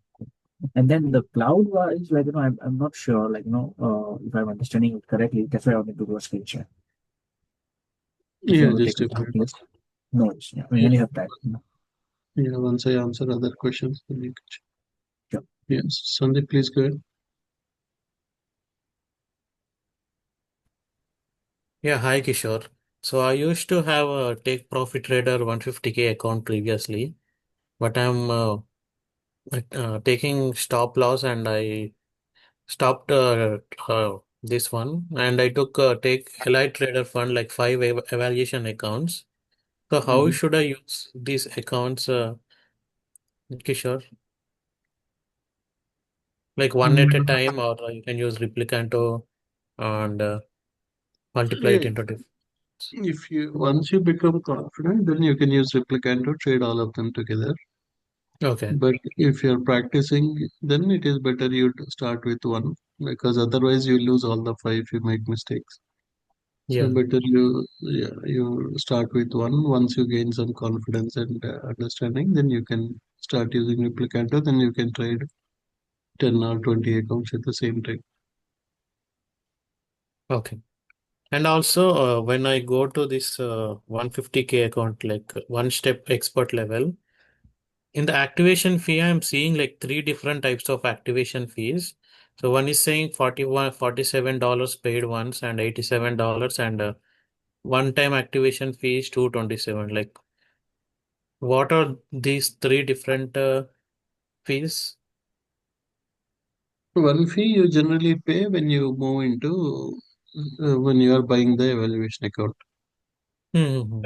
And then the cloud wise, like, I'm not sure, like, if I'm understanding it correctly. That's why I wanted to do a screen share. If you Yeah, want to just take a a look, minute. yes. No worries. Yeah, we Yeah, only have time. yeah. Once I answer other questions, then you can check. Sure. Yes, Sandeep, please go ahead. Yeah, hi Kishore. So I used to have a Take Profit Trader 150K account previously, but I'm taking stop loss and I stopped this one and I took Take Elite Trader Fund like five evaluation accounts. So how Mhm. should I use these accounts, Kishore? Like one at a Mm, time, or you can use Replicanto and multiply yeah, it into different. if you once you become confident, then you can use replicant to trade all of them together. Okay. But if you're practicing, then it is better you to start with one because otherwise you lose all the five if you make mistakes. So Yeah. better you start with one. Once you gain some confidence and understanding, then you can start using replicator. Then you can trade 10 or 20 accounts at the same time. Okay. And also, when I go to this 150K account, like one step expert level, in the activation fee, I'm seeing like three different types of activation fees. So one is saying $47 paid once and $87 and one-time activation fee is 227. Like, what are these three different fees? One fee you generally pay when you move into when you are buying the evaluation account, Hmm.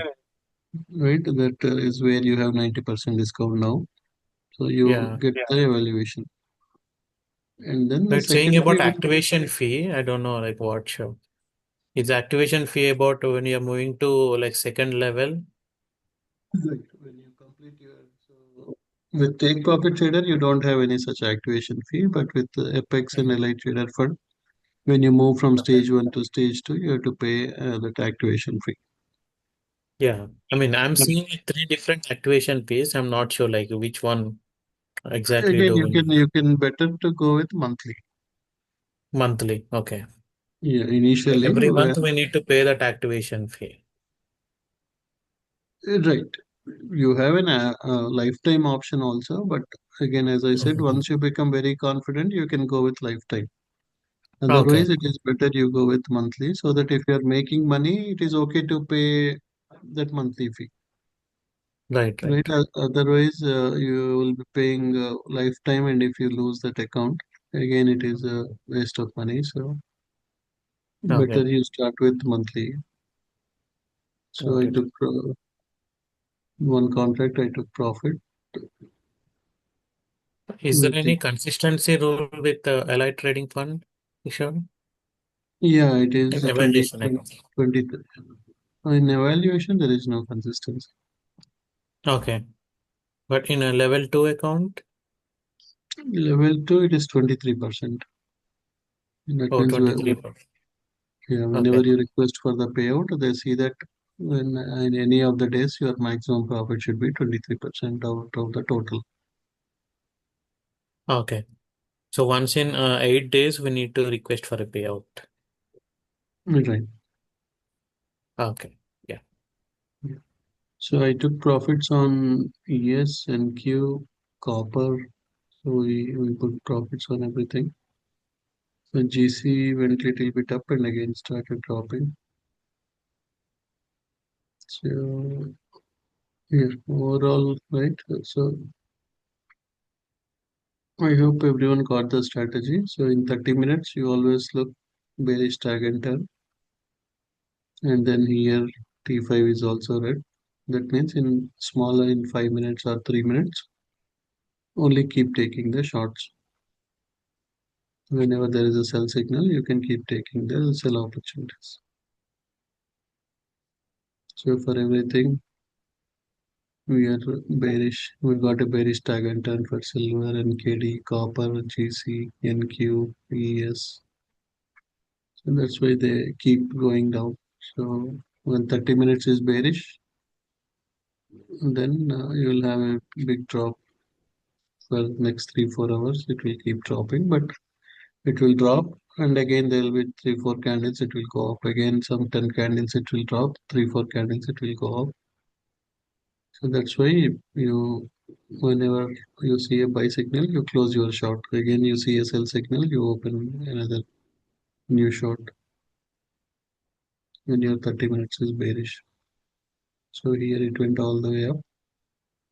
right? That is where you have 90% discount now. So you Yeah. get the evaluation. And then So the it's saying second fee about activation fee. I don't know, like what show. Is activation fee about when you're moving to like second level? like when you complete your so With take profit trader, you don't have any such activation fee, but with the Apex and Elite Trader Fund, when you move from stage 1 to stage 2, you have to pay that activation fee. Yeah, I mean, I'm seeing like three different activation fees. I'm not sure like which one exactly Again, do we need. you can better to go with monthly. Monthly. Okay. Yeah, So initially, every when month we need to pay that activation fee. right, you have an lifetime option also, but again, as I said, Mhm. once you become very confident, you can go with lifetime. Okay. Otherwise, it is better you go with monthly, so that if you are making money, it is okay to pay that monthly fee. Right, Right. right. Otherwise, you will be paying lifetime, and if you lose that account, again, it is a waste of money. So Okay. better you start with monthly. So Got I it. took one contract, I took profit. Is there We any take, consistency rule with the Allied Trading Fund, Kishore? yeah, it is In 20, evaluation, I mean. 20. In evaluation, there is no consistency. Okay. But in a level 2 account? Level 2, it is 23%. That Oh, means 23%. yeah, whenever Okay. you request for the payout, they see that when in any of the days your maximum profit should be 23% out of the total. Okay. So once in 8 days, we need to request for a payout. Right. Okay. Yeah. Yeah. So I took profits on ES, NQ, copper. So we put profits on everything. So GC went little bit up and again started dropping. So yeah, overall, right. So I hope everyone got the strategy. So in 30 minutes, you always look bearish tag and turn. And then here T5 is also red. That means in smaller in 5 minutes or 3 minutes, only keep taking the shorts. Whenever there is a sell signal, you can keep taking the sell opportunities. So for everything, we are bearish. We got a bearish tag and turn for silver, NKD, copper, GC, NQ, ES. So that's why they keep going down. So when 30 minutes is bearish, then you will have a big drop for next 3 4 hours. It will keep dropping, but it will drop, and again there will be 3 4 candles. It will go up again. Some 10 candles. It will drop. 3 4 candles. It will go up. So that's why you, whenever you see a buy signal, you close your short. Again, you see a sell signal, you open another new short when your 30 minutes is bearish. So here it went all the way up,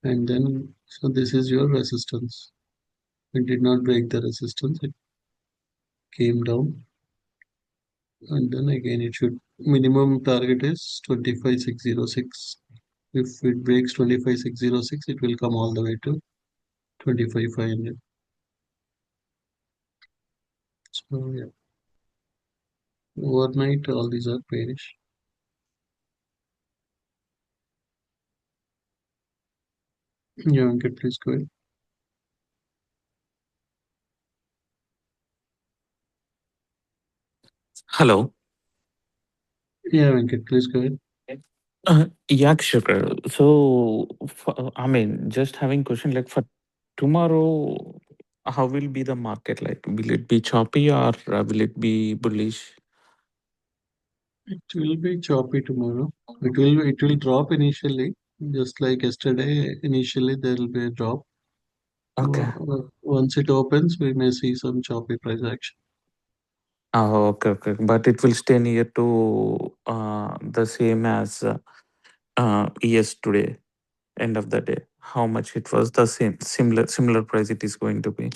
and then so this is your resistance. It did not break the resistance. It came down, and then again it should minimum target is 25606. If it breaks 25606, it will come all the way to 25500. So yeah, overnight all these are bearish. Yeah, Venkat, please go ahead. Hello. Yeah, Venkat, please go ahead. Yeah, Kishore. So, I mean, just having question like for tomorrow, how will be the market like? Will it be choppy or will it be bullish? It will be choppy tomorrow. It will drop initially, just like yesterday. Initially, there will be a drop. Okay. Once it opens, we may see some choppy price action. Oh, okay, okay. But it will stay near to the same as ES today, end of the day. How much it was the same, similar price it is going to be.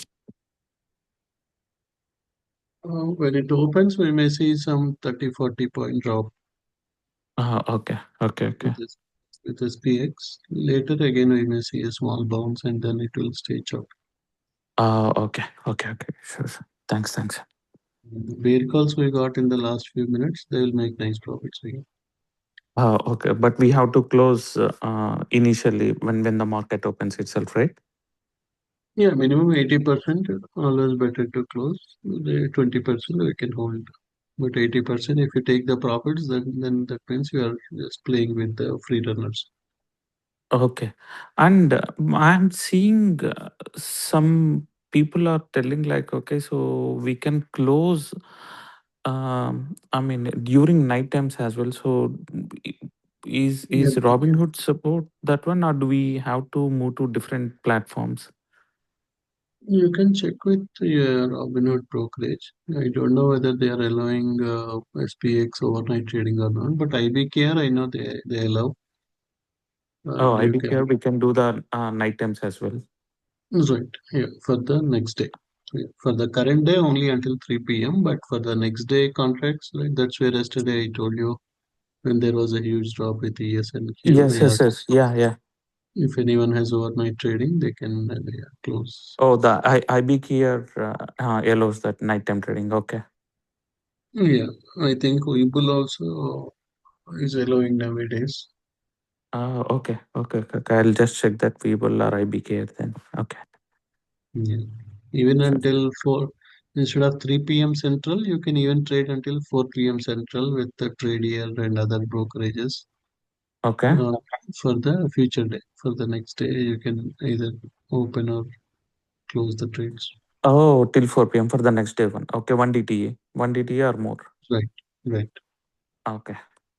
When it opens, we may see some 30 40 point drop Okay, okay, okay. with this with SPX. Later again, we may see a small bounce, and then it will stay choppy. Okay, okay, okay. Sure, sure. Thanks, thanks. The bear calls we got in the last few minutes, they will make nice profits again. Okay, but we have to close initially when the market opens itself, right? Yeah, minimum 80%, always better to close. The 20% we can hold. But 80%, if you take the profits, then that means you are just playing with the free runners. Okay. And I'm seeing some people are telling like, okay, so we can close, I mean, during night times as well. So i- Yeah, is Robinhood support that one, or do we have to move to different platforms? you can check with your Robinhood brokerage. I don't know whether they are allowing SPX overnight trading or not, but IBKR, I know they allow, Oh, and you IBKR, can. we can do the night times as well. Right, yeah, for the next day. Yeah, for the current day, only until 3 p.m., but for the next day contracts, like that's where yesterday I told you when there was a huge drop with ES and Q, Yes, yeah, yes, yes. Yeah, yeah. if anyone has overnight trading, they can yeah, close. Oh, the IBKR allows that nighttime trading. Okay. Yeah, I think Webull also is allowing nowadays. Okay, okay, okay, okay. I'll just check that Webull or IBKR then. Okay. Yeah, even Sure. until 4, instead of 3 p.m. Central, you can even trade until 4 p.m. Central with the Tradier and other brokerages. Okay. Uh, for the future day, for the next day, you can either open or close the trades. Oh, till 4 p.m. for the next day one. Okay, 1 DTA. 1 DTA or more. Right, right, Okay.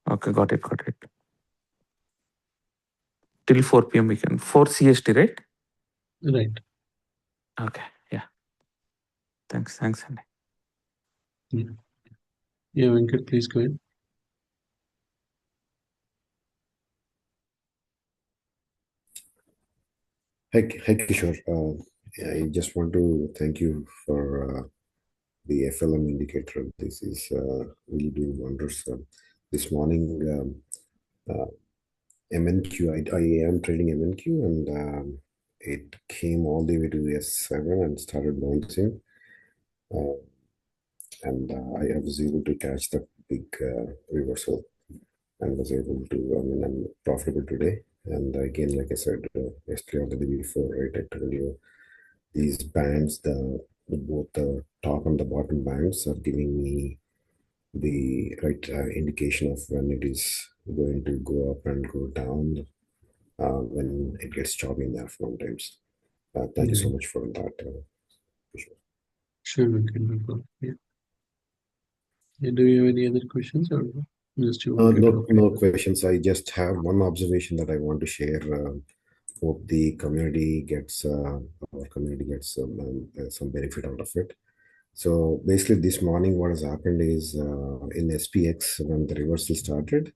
Okay, got it, got it. Till 4 p.m. we can. 4 CST, right? right. Okay. Yeah. Thanks, Andy. Yeah, yeah, Venkat, please go ahead. Hi, Kishore. I just want to thank you for the FLM indicator. This is really doing wonders. This morning, MNQ, I am trading MNQ, and it came all the way to S7 and started bouncing. And I was able to catch the big reversal and was able to, I mean, I'm profitable today. And again, like I said yesterday or the day before, right, I told you these bands, both the top and the bottom bands are giving me the right indication of when it is going to go up and go down when it gets choppy in the afternoon times. Thank you Yeah, so much for that. Kishore. sure, Venkat, no problem. Yeah. Yeah, do you have any other questions or just you wanted to update? No questions. I just have one observation that I want to share. Hope the community gets our community gets some benefit out of it. So basically, this morning, what has happened is in SPX when the reversal started,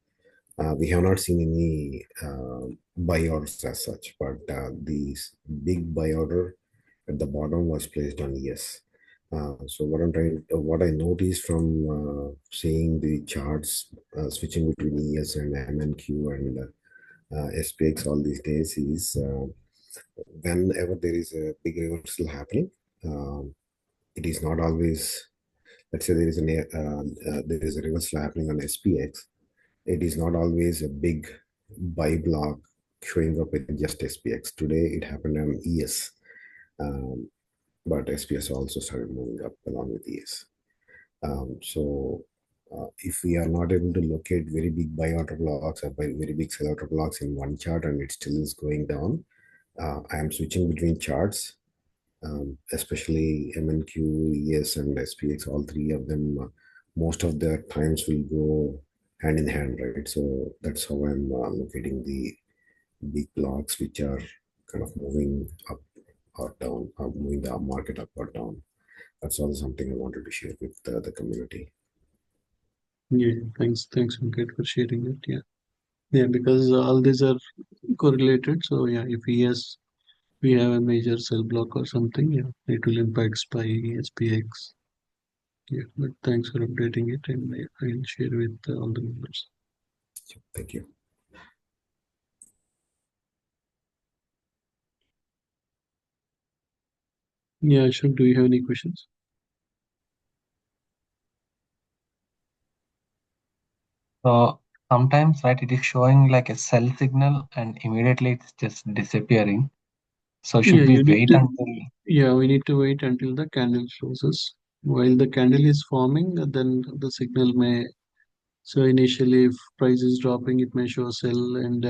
we have not seen any buy orders as such, but the big buy order at the bottom was placed on ES. So what I noticed from seeing the charts switching between ES and MNQ and SPX all these days is whenever there is a big reversal happening, it is not always. Let's say there is a reversal happening on SPX. It is not always a big buy block showing up with just SPX. Today it happened on ES, um, but SPX also started moving up along with ES. If we are not able to locate very big buy order blocks or very big sell order blocks in one chart and it still is going down, I am switching between charts, especially MNQ, ES, and SPX. All three of them, most of their times will go hand in hand, right? So that's how I'm locating the big blocks which are kind of moving up or down, or moving the market up or down. That's also something I wanted to share with the community. Yeah, thanks, Venkat, for sharing it. Yeah, yeah, because all these are correlated. So yeah, if yes, we have a major cell block or something, yeah, it will impact SPY, SPX. Yeah, but thanks for updating it, and I'll share with all the members. Thank you. Yeah, sure. Do you have any questions? So sometimes, right, it is showing like a sell signal and immediately it's just disappearing. So should Yeah, we you need wait to. until? Yeah, we need to wait until the candle closes. While the candle is forming, then the signal may. So initially, if price is dropping, it may show sell, and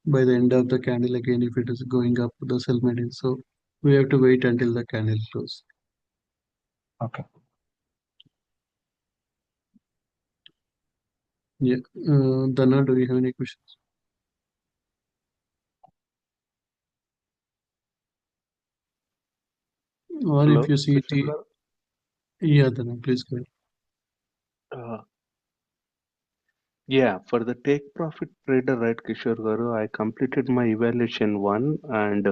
by the end of the candle again, if it is going up, the sell may be. So we have to wait until the candle close. Okay. Yeah. Dana, do you have any questions? Or if Hello, you see Kishore garu. yeah, Dana, please go ahead. Yeah, for the take profit trader, right, Kishore garu, I completed my evaluation one and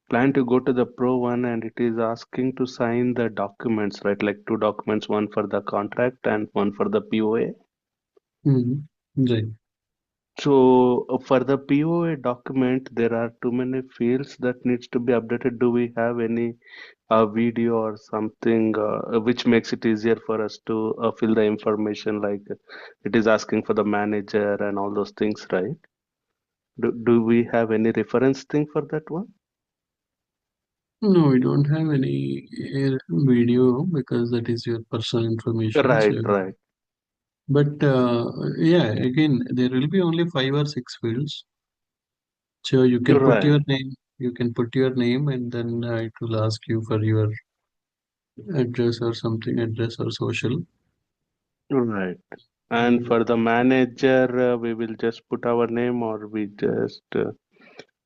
plan to go to the pro one, and it is asking to sign the documents, right? Like two documents, one for the contract and one for the POA. Right. So for the POA document, there are too many fields that needs to be updated. Do we have any video or something which makes it easier for us to fill the information? Like it is asking for the manager and all those things, right? Do we have any reference thing for that one? No, we don't have any video because that is your personal information. Right, So, right, but yeah, again, there will be only 5 or 6 fields. So you can put right, your name. You can put your name, and then it will ask you for your address or something, address or social. right. And for the manager, we will just put our name, or we just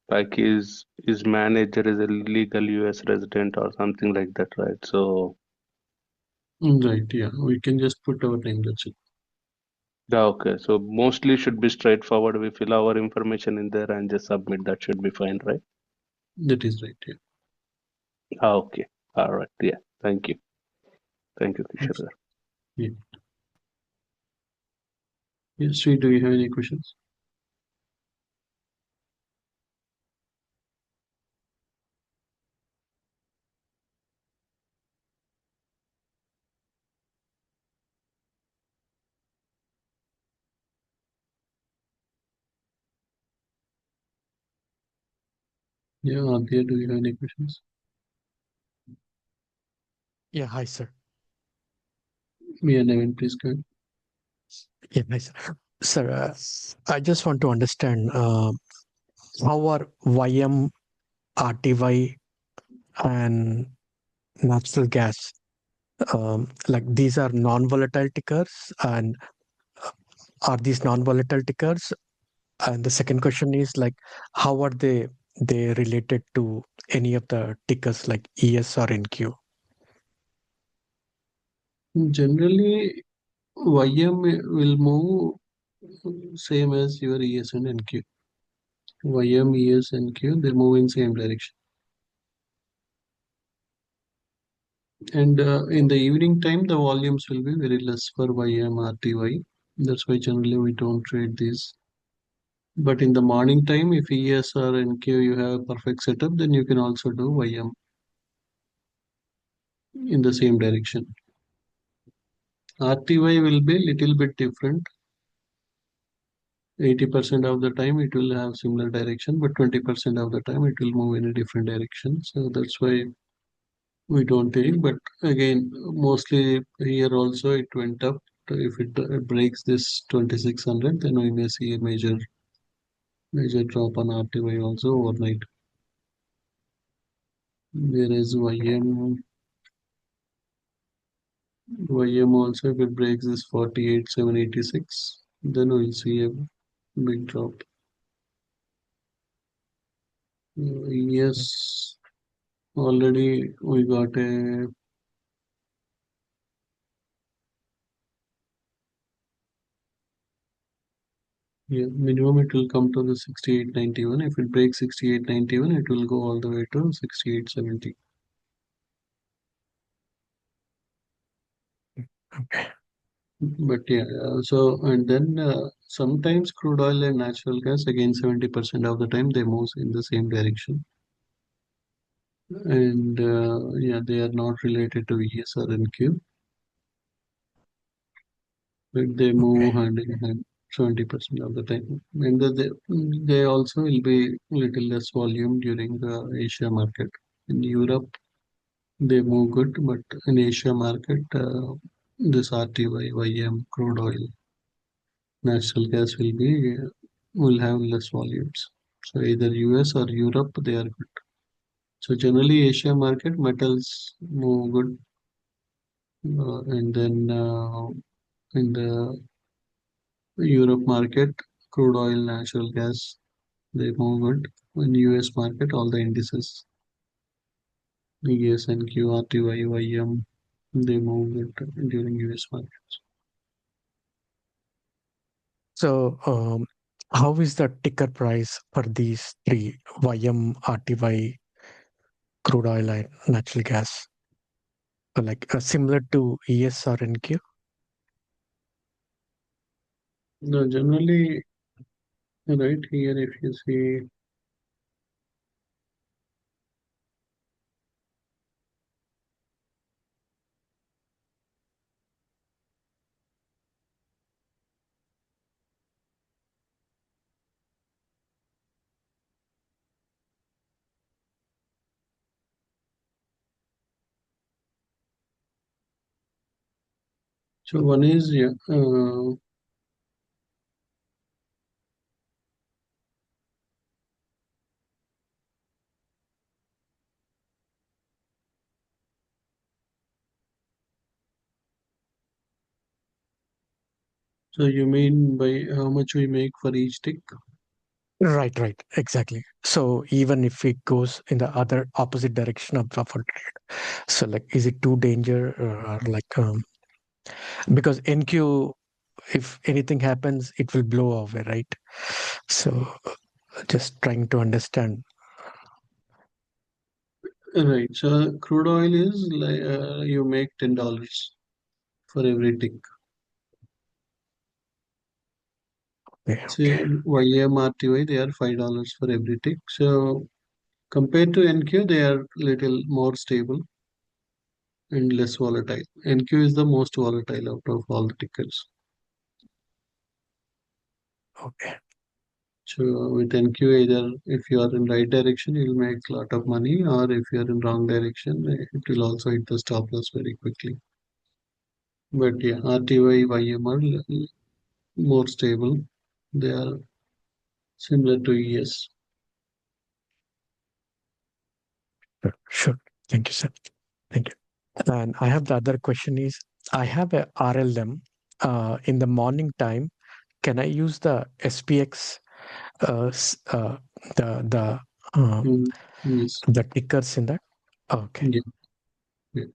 like his manager is a legal US resident or something like that, right? So Right, yeah, we can just put our name. That's it. yeah, okay. So mostly should be straightforward. We fill our information in there and just submit. That should be fine, right? That is right. Yeah. Okay. All right. Yeah. Thank you. Thank you, Kishore. Yeah. Yeah. Sri, do you have any questions? Yeah, Aditya, do you have any questions? Yeah, hi, sir. Yeah, Nevin, please go ahead. Yeah, hi, sir. Sir, I just want to understand how are YM, RTY, and natural gas, like these are non-volatile tickers, and are these non-volatile tickers? And the second question is like, how are they related to any of the tickers like ES or NQ? Generally, YM will move same as your ES and NQ. YM, ES, NQ, they move in same direction. And in the evening time, the volumes will be very less for YM, RTY. That's why generally we don't trade these. But in the morning time, if ES or NQ you have a perfect setup, then you can also do YM in the same direction. RTY will be little bit different. 80% of the time it will have similar direction, but 20% of the time it will move in a different direction. So that's why we don't take. But again, mostly here also it went up. If it breaks this 2600, then we may see a major drop on RTY also overnight. Whereas YM also, if it breaks this 48,786, then we'll see a big drop. Yes, already we got a minimum. It will come to the 6891. If it breaks 6891, it will go all the way to 6870. Okay. But yeah, so and then sometimes crude oil and natural gas, again 70% of the time they move in the same direction. And yeah, they are not related to ES or NQ, but they move hand in hand. 70% of the time. And they also will be little less volume during the Asia market. In Europe, they move good, but in Asia market, this RTY, YM, crude oil, natural gas will have less volumes. So either US or Europe, they are good. So generally, Asia market metals move good, and then in the Europe market, crude oil, natural gas, they move good. In US market, all the indices, ESNQ, RTY, YM, they move good during US markets. So, how is the ticker price for these three YM, RTY, crude oil, and natural gas? Like similar to ES or NQ? No, generally, right here, if you see, so one is, yeah, so you mean by how much we make for each tick? Right, right, exactly. So even if it goes in the other opposite direction of buffer trade, so like, is it too danger or like because NQ, if anything happens, it will blow away, right? So just trying to understand. Right. So crude oil is like you make $10 for every tick. Yeah, Say okay. YMRTY, they are $5 for every tick. So compared to NQ, they are little more stable and less volatile. NQ is the most volatile out of all the tickers. Okay. So with NQ, either if you are in right direction, you'll make a lot of money, or if you are in wrong direction, it will also hit the stop loss very quickly. But yeah, RTY, YM are more stable. They are similar to ES. Sure, sure. Thank you, sir. Thank you. And I have the other question is, I have a RLM in the morning time. Can I use the SPX, the Mm, yes. the tickers in that? Okay, Yeah. Yeah.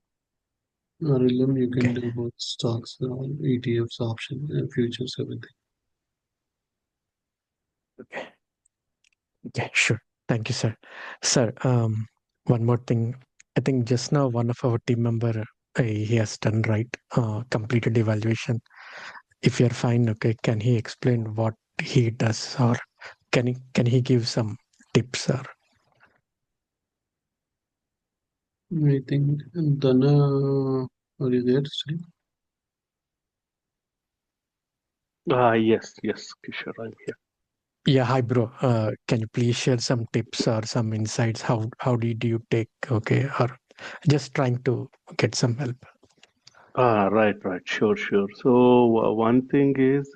RLM, you can okay, do both stocks, ETFs, option, futures, everything. okay, okay. Sure. Thank you, sir. Sir, one more thing. I think just now one of our team member he has done right, completed evaluation. If you're fine, okay, can he explain what he does, or can he give some tips or? I think Dana, are you there still? Yes, yes, Kishore, I'm here. Yeah, hi bro. Can you please share some tips or some insights? How did you take, okay, or just trying to get some help? Right, right, sure, sure. So one thing is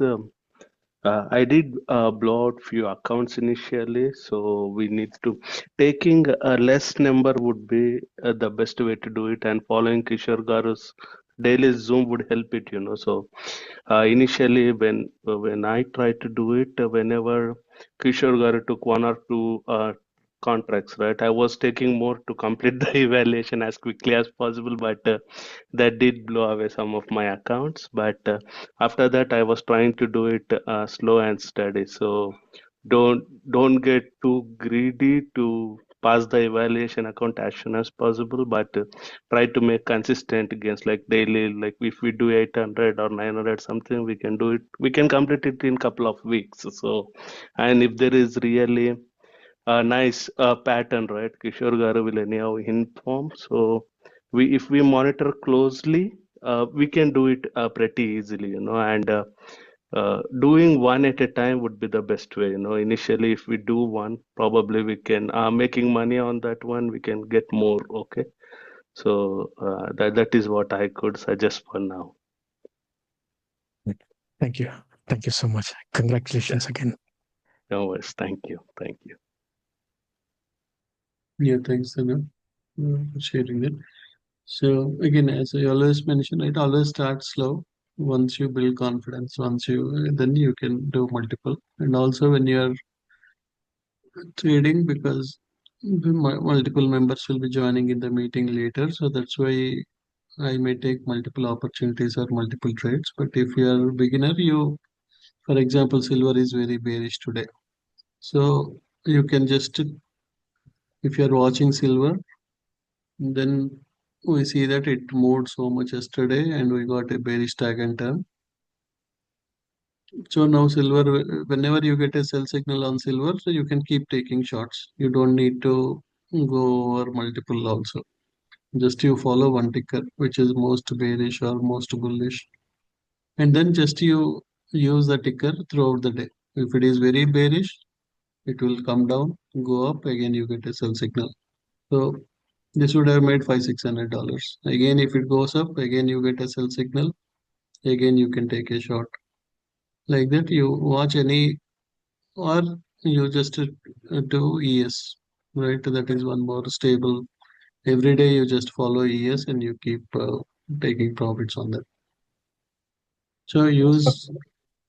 I did blow out few accounts initially, so we need to taking a less number would be the best way to do it, and following Kishore Garu's daily Zoom would help it, you know. So initially, when I tried to do it, whenever Kishore Garu took one or two contracts, right, I was taking more to complete the evaluation as quickly as possible, but that did blow away some of my accounts. But after that, I was trying to do it slow and steady. So don't don't get too greedy to pass the evaluation account as soon as possible, but try to make consistent gains like daily. Like if we do 800 or 900 something, we can do it. We can complete it in couple of weeks. So, and if there is really a nice pattern, right? Kishore Garu will anyhow inform. So if we monitor closely, we can do it pretty easily, you know. And doing one at a time would be the best way. Initially, if we do one, probably we can making money on that one, we can get more. Okay, so that is what I could suggest for now. Thank you. Thank you so much. Congratulations again. No worries. Thank you. Thank you. Yeah, thanks, Sana, for sharing it. So again, as I always mention, it always starts slow. Once you build confidence, then you can do multiple. And also when you're trading, because multiple members will be joining in the meeting later, so that's why I may take multiple opportunities or multiple trades. But if you are a beginner, for example, silver is very bearish today. So you can just, if you are watching silver, then we see that it moved so much yesterday and we got a bearish tag and turn. So now silver, whenever you get a sell signal on silver, so you can keep taking shots. You don't need to go over multiple also. Just you follow one ticker, which is most bearish or most bullish, and then just you use the ticker throughout the day. If it is very bearish, it will come down, go up, again you get a sell signal. So this would have made $500-600. Again, if it goes up, again you get a sell signal, again you can take a shot. Like that, you watch any, or you just do ES, right? That is one more stable. Every day you just follow ES and you keep taking profits on that. So use,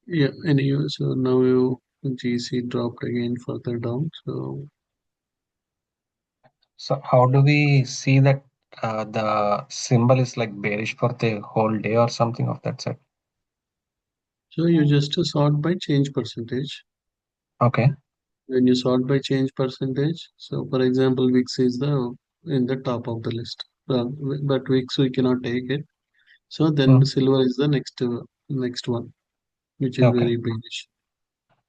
yeah, and you, so now you GC dropped again further down. So how do we see that the symbol is like bearish for the whole day or something of that sort? So you just sort by change percentage. Okay. When you sort by change percentage, so for example, VIX is the in the top of the list, but VIX we cannot take it. So then Mm. silver is the next one, which is Okay. very bearish.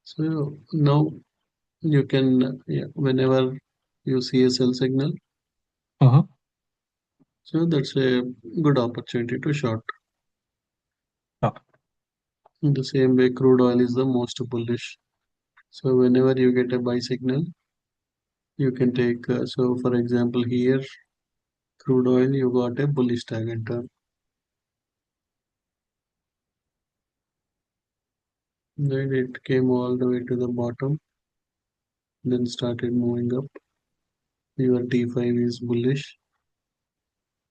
So now you can, yeah, whenever you see a sell signal, Mm-hmm. so that's a good opportunity to short. Okay. In the same way, crude oil is the most bullish. So whenever you get a buy signal, you can take. So for example, here crude oil, you got a bullish tag and turn. Then it came all the way to the bottom, then started moving up. Your T5 is bullish.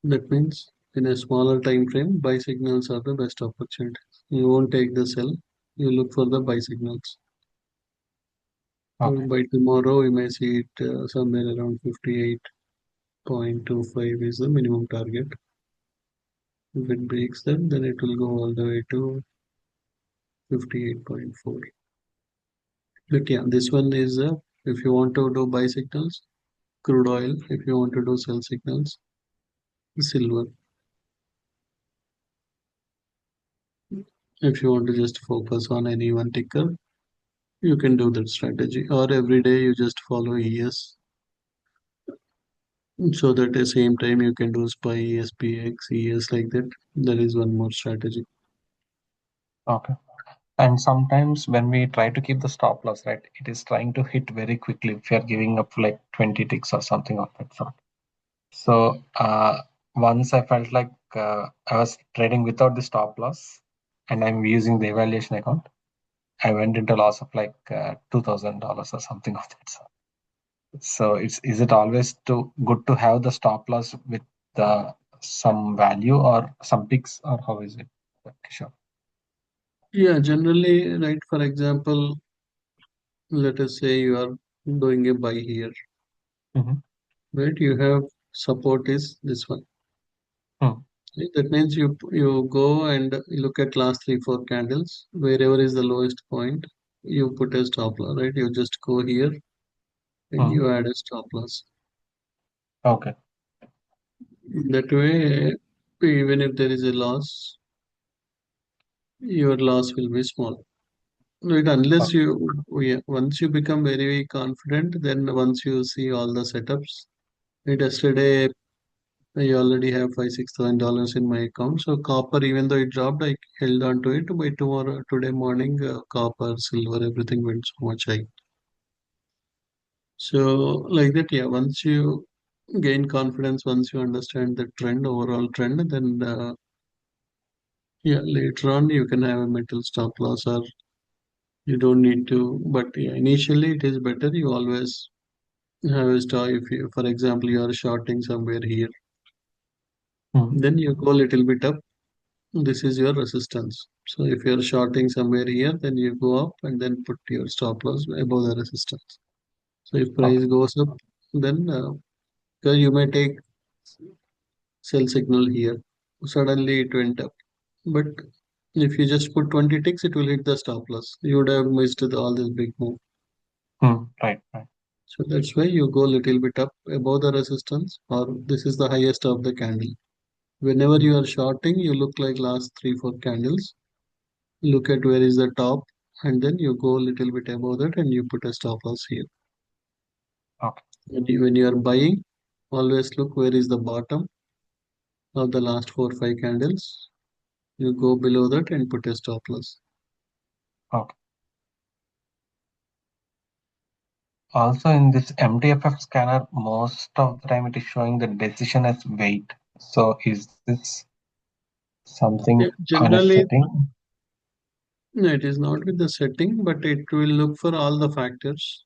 That means in a smaller time frame, buy signals are the best opportunities. You won't take the sell, you look for the buy signals. So Okay. by tomorrow, we may see it somewhere around 58.25 is the minimum target. If it breaks that, then it will go all the way to 58.4. But yeah, this one is if you want to do buy signals, crude oil. If you want to do sell signals, silver. If you want to just focus on any one ticker, you can do that strategy. Or every day you just follow ES. So that at the same time you can do SPY, SPX, ES like that. That is one more strategy. Okay. And sometimes when we try to keep the stop loss, right, it is trying to hit very quickly if you're giving up like 20 ticks or something of that sort. So once I felt like I was trading without the stop loss and I'm using the evaluation account, I went into loss of like $2,000 or something of that sort. So is it always good to have the stop loss with the some value or some ticks or how is it? Sure. Yeah, generally, right, for example, let us say you are doing a buy here, Mm-hmm. right? You have support is this one. Mm. Right? That means you go and look at last 3 4 candles, wherever is the lowest point, you put a stop loss, right? You just go here and Mm. you add a stop loss. Okay. That way, even if there is a loss, your loss will be small. Right, unless once you become very confident, then once you see all the setups, right, yesterday I already have $5,000-6,000 in my account. So copper, even though it dropped, I held on to it. By today morning, copper, silver, everything went so much high. So like that, yeah. Once you gain confidence, once you understand the trend, overall trend, then yeah, later on you can have a mental stop loss, or you don't need to. But yeah, initially it is better. You always have a stop. If you, for example, you are shorting somewhere here, then you go a little bit up. This is your resistance. So if you're shorting somewhere here, then you go up and then put your stop loss above the resistance. So if price goes up, then because you may take sell signal here, suddenly it went up. But if you just put 20 ticks, it will hit the stop loss. You would have missed all this big move. Right, right. So that's why you go a little bit up above the resistance, or this is the highest of the candle. Whenever you are shorting, you look like last 3 4 candles. Look at where is the top, and then you go a little bit above that and you put a stop loss here. Okay. When you are buying, always look where is the bottom of the last 4 5 candles. You go below that and put a stop loss. Okay. Also, in this MTFF scanner, most of the time it is showing the decision as wait. So, is this something on a Generally, setting? no, it is not with the setting, but it will look for all the factors.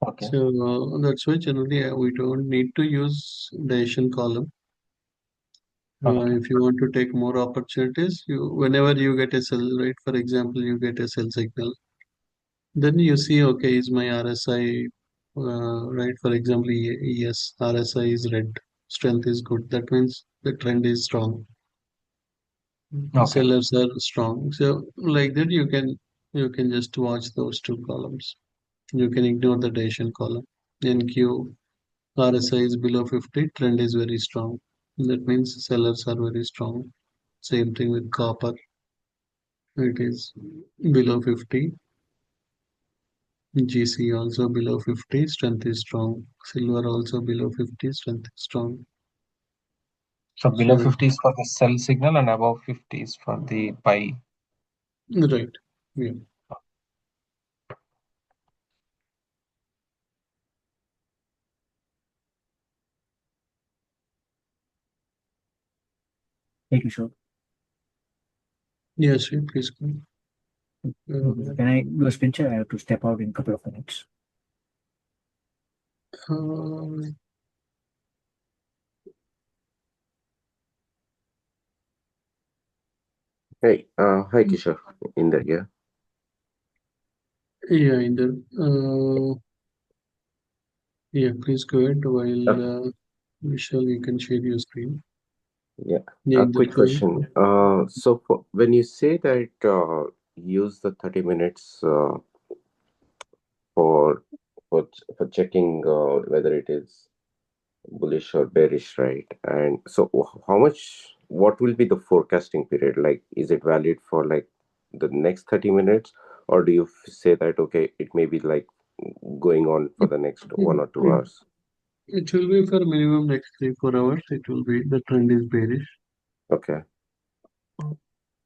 Okay. So that's why generally we don't need to use decision column. Okay. If you want to take more opportunities, whenever you get a sell, right? For example, you get a sell signal, then you see, okay, is my RSI right? For example, yes, RSI is red, strength is good. That means the trend is strong. Okay. Sellers are strong. So like that, you can just watch those two columns. You can ignore the decision column. NQ RSI is below 50, trend is very strong. That means sellers are very strong. Same thing with copper. It is below 50. GC also below 50, strength is strong. Silver also below 50, strength is strong. So, below So, 50 is for the sell signal and above 50 is for the buy. right. Yeah. Thank you, sir. Yes, yeah, please go. Can I do a spin check? I have to step out in a couple of minutes. Uh, Hey, hi Kishore, Inder here. yeah, in the yeah, please go ahead while Michelle, you can share your screen. Yeah, Yeah, a in quick question. So when you say that use the 30 minutes for for checking whether it is bullish or bearish, right? And so how much, what will be the forecasting period? Like, is it valid for like the next 30 minutes, or do you say that okay, it may be like going on for the next 1 or 2 hours? It will be for minimum next 3 4 hours. It will be the trend is bearish. Okay.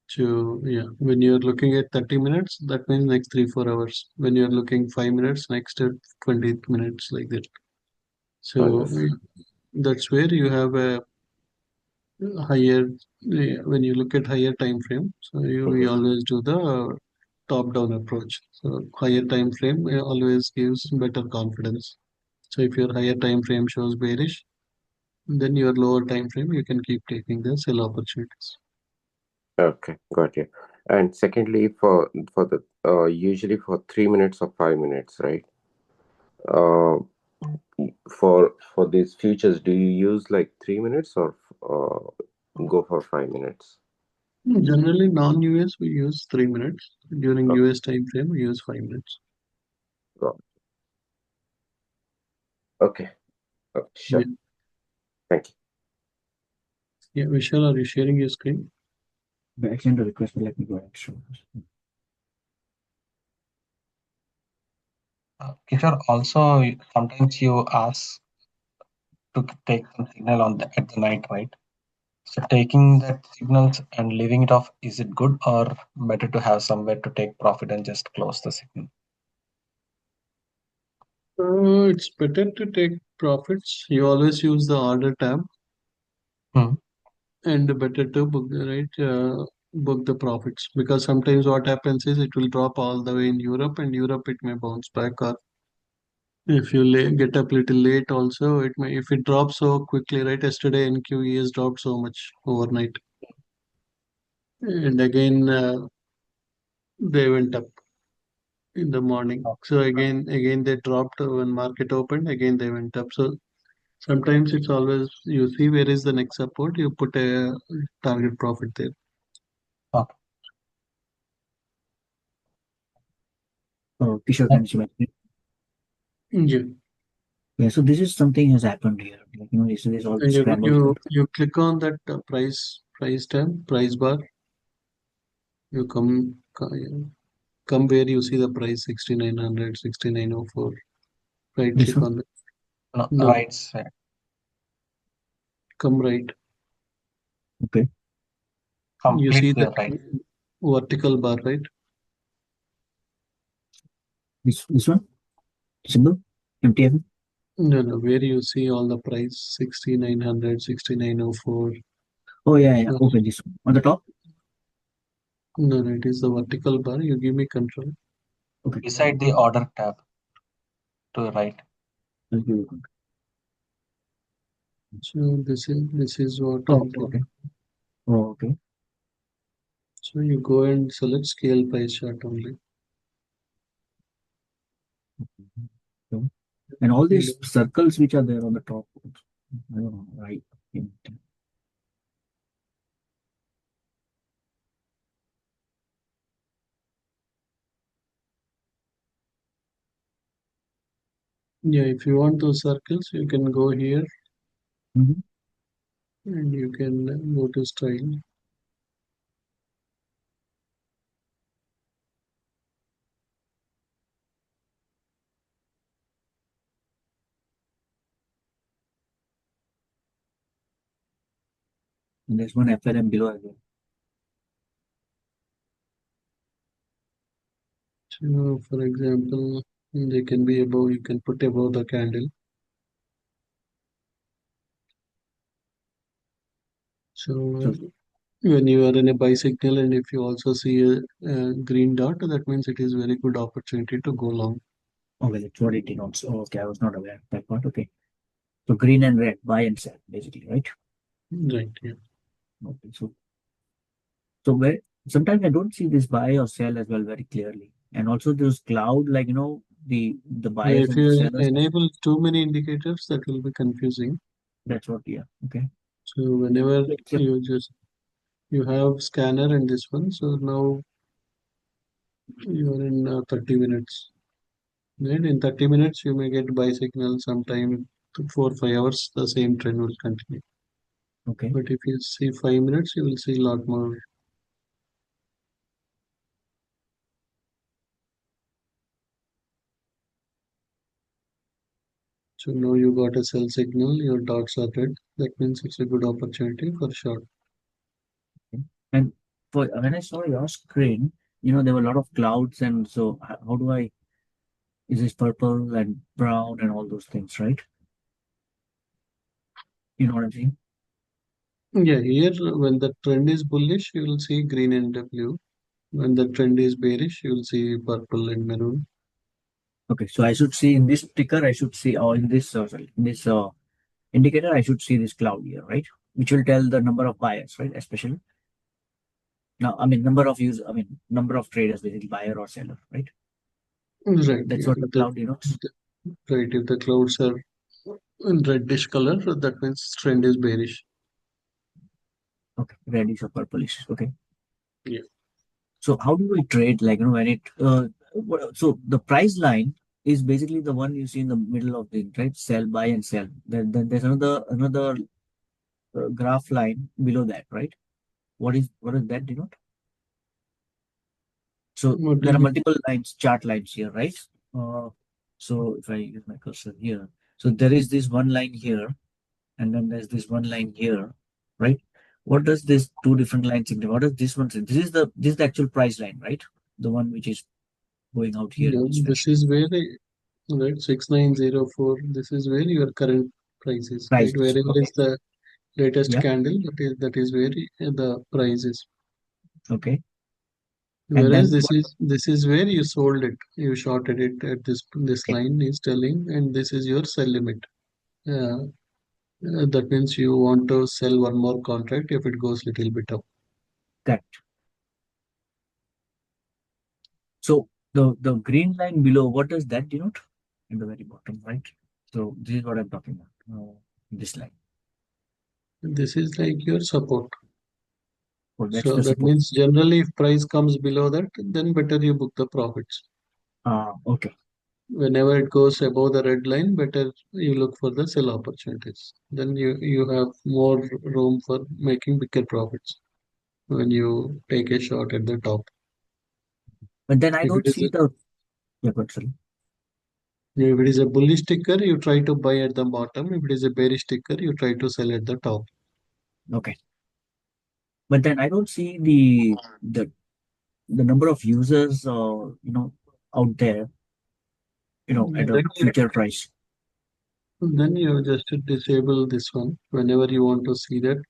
So yeah, when you're looking at 30 minutes, that means next 3 4 hours. When you're looking 5 minutes, next 20 minutes, like that. So Understood. that's where you have a higher when you look at higher time frame. So we always do the top down approach. So higher time frame always gives better confidence. So if your higher time frame shows bearish, then your lower time frame you can keep taking the sell opportunities. Okay, got you. And secondly, for the usually for 3 minutes or 5 minutes, right? Uh, for these futures, do you use like 3 minutes or go for 5 minutes? Generally, non-US we use 3 minutes. During Okay, US time frame we use 5 minutes. got okay, okay, Yeah, sure. Thank you. yeah. Vishal, are you sharing your screen? By accident request, but let me go ahead. Sure. Kishore, also sometimes you ask to take some signal at the night, right? So taking that signals and leaving it off, is it good or better to have somewhere to take profit and just close the signal? It's better to take profits. You always use the order tab, and better to book book the profits, because sometimes what happens is it will drop all the way in Europe, and Europe it may bounce back, or if you get up little late also, it may, if it drops so quickly, right? Yesterday NQE has dropped so much overnight, and again they went up in the morning. So again they dropped when market opened. Again they went up. So sometimes it's always, you see where is the next support, you put a target profit there. Okay. Oh, Kishore, can you mention? Yeah. Yeah, so this is something has happened here. Like, yesterday's all And scrambled. you click on that price tab, price bar. You come where you see the price 6900, 6904. Right This click one? on it. No, No, right side. come right. Okay. You see Complete the the right. vertical bar, right? This one? Symbol? MTF? No, where you see all the price 6900, 6904. Oh, yeah. Okay, this one. On the top? No, it is the vertical bar. You give me control. Okay. Beside the order tab to the right. I'll give you control. So this is what Oh, I'm okay. telling. Oh, okay. So you go and select scale price chart only. Okay. And all these circles which are there on the top, I don't know, right? Yeah, if you want those circles, you can go here Mhm. and you can go to style. And there's one FLM below as well. So for example, they can be above, you can put above the candle. So when you are in a buy signal and if you also see a green dot, that means it is very good opportunity to go long. Okay, that's what it denotes. Oh, okay, I was not aware of that part. Okay. So green and red, buy and sell, basically, right? Right, yeah. Okay, so where sometimes I don't see this buy or sell as well very clearly. And also those cloud, like the buyers If and the you sellers. enable too many indicators, that will be confusing. That's what, yeah. Okay. So whenever So, you have scanner and this one, so now you are in 30 minutes. Then in 30 minutes, you may get buy signal sometime 4 5 hours, the same trend will continue. okay. But if you see 5 minutes, you will see a lot more. So now you got a sell signal, your dots are red. That means it's a good opportunity for short. And for when I saw your screen, there were a lot of clouds, and so how do I? Is this purple and brown and all those things, right? You know what I'm saying? Yeah, here when the trend is bullish, you will see green and blue. When the trend is bearish, you will see purple and maroon. Okay, so I should see in this ticker, I should see, or in this, sorry, in this indicator, I should see this cloud here, right? Which will tell the number of buyers, right? Especially now, I mean, number of traders, basically buyer or seller, right? Right, That's yeah. what the cloud denotes. Right, if the clouds are in reddish color, that means trend is bearish. Okay, reddish or purplish. Okay. Yeah. So how do we trade? Like, when it, so the price line is basically the one you see in the middle of the, right? Sell, buy and sell. Then there's another graph line below that, right? What is that denote? So What do there you are mean? multiple lines, chart lines here, right? So if I use my cursor here, so there is this one line here, and then there's this one line here, right? What does this two different lines signify? What does this one say? This is the actual price line, right? The one which is going out here in Yeah, this this fashion. is where right 6904. This is where your current price is, right? Prices. Wherever Okay. is the latest Yeah. candle, that is where the price is. Okay. And Whereas then this is where you sold it, you shorted it at this okay, line is telling, and this is your sell limit. That means you want to sell one more contract if it goes little bit up. correct. So the green line below, what does that denote? In the very bottom, right? So this is what I'm talking about. This line. This is like your support. Oh, that's So the that support. means generally if price comes below that, then better you book the profits. Okay. Whenever it goes above the red line, better you look for the sell opportunities. Then you have more room for making bigger profits when you take a shot at the top. But then I If it don't is see a, the yeah, but sorry. if it is a bullish ticker, you try to buy at the bottom. If it is a bearish ticker, you try to sell at the top. Okay. But then I don't see the number of users out there, at a Then you, future price. then you just disable this one. Whenever you want to see that,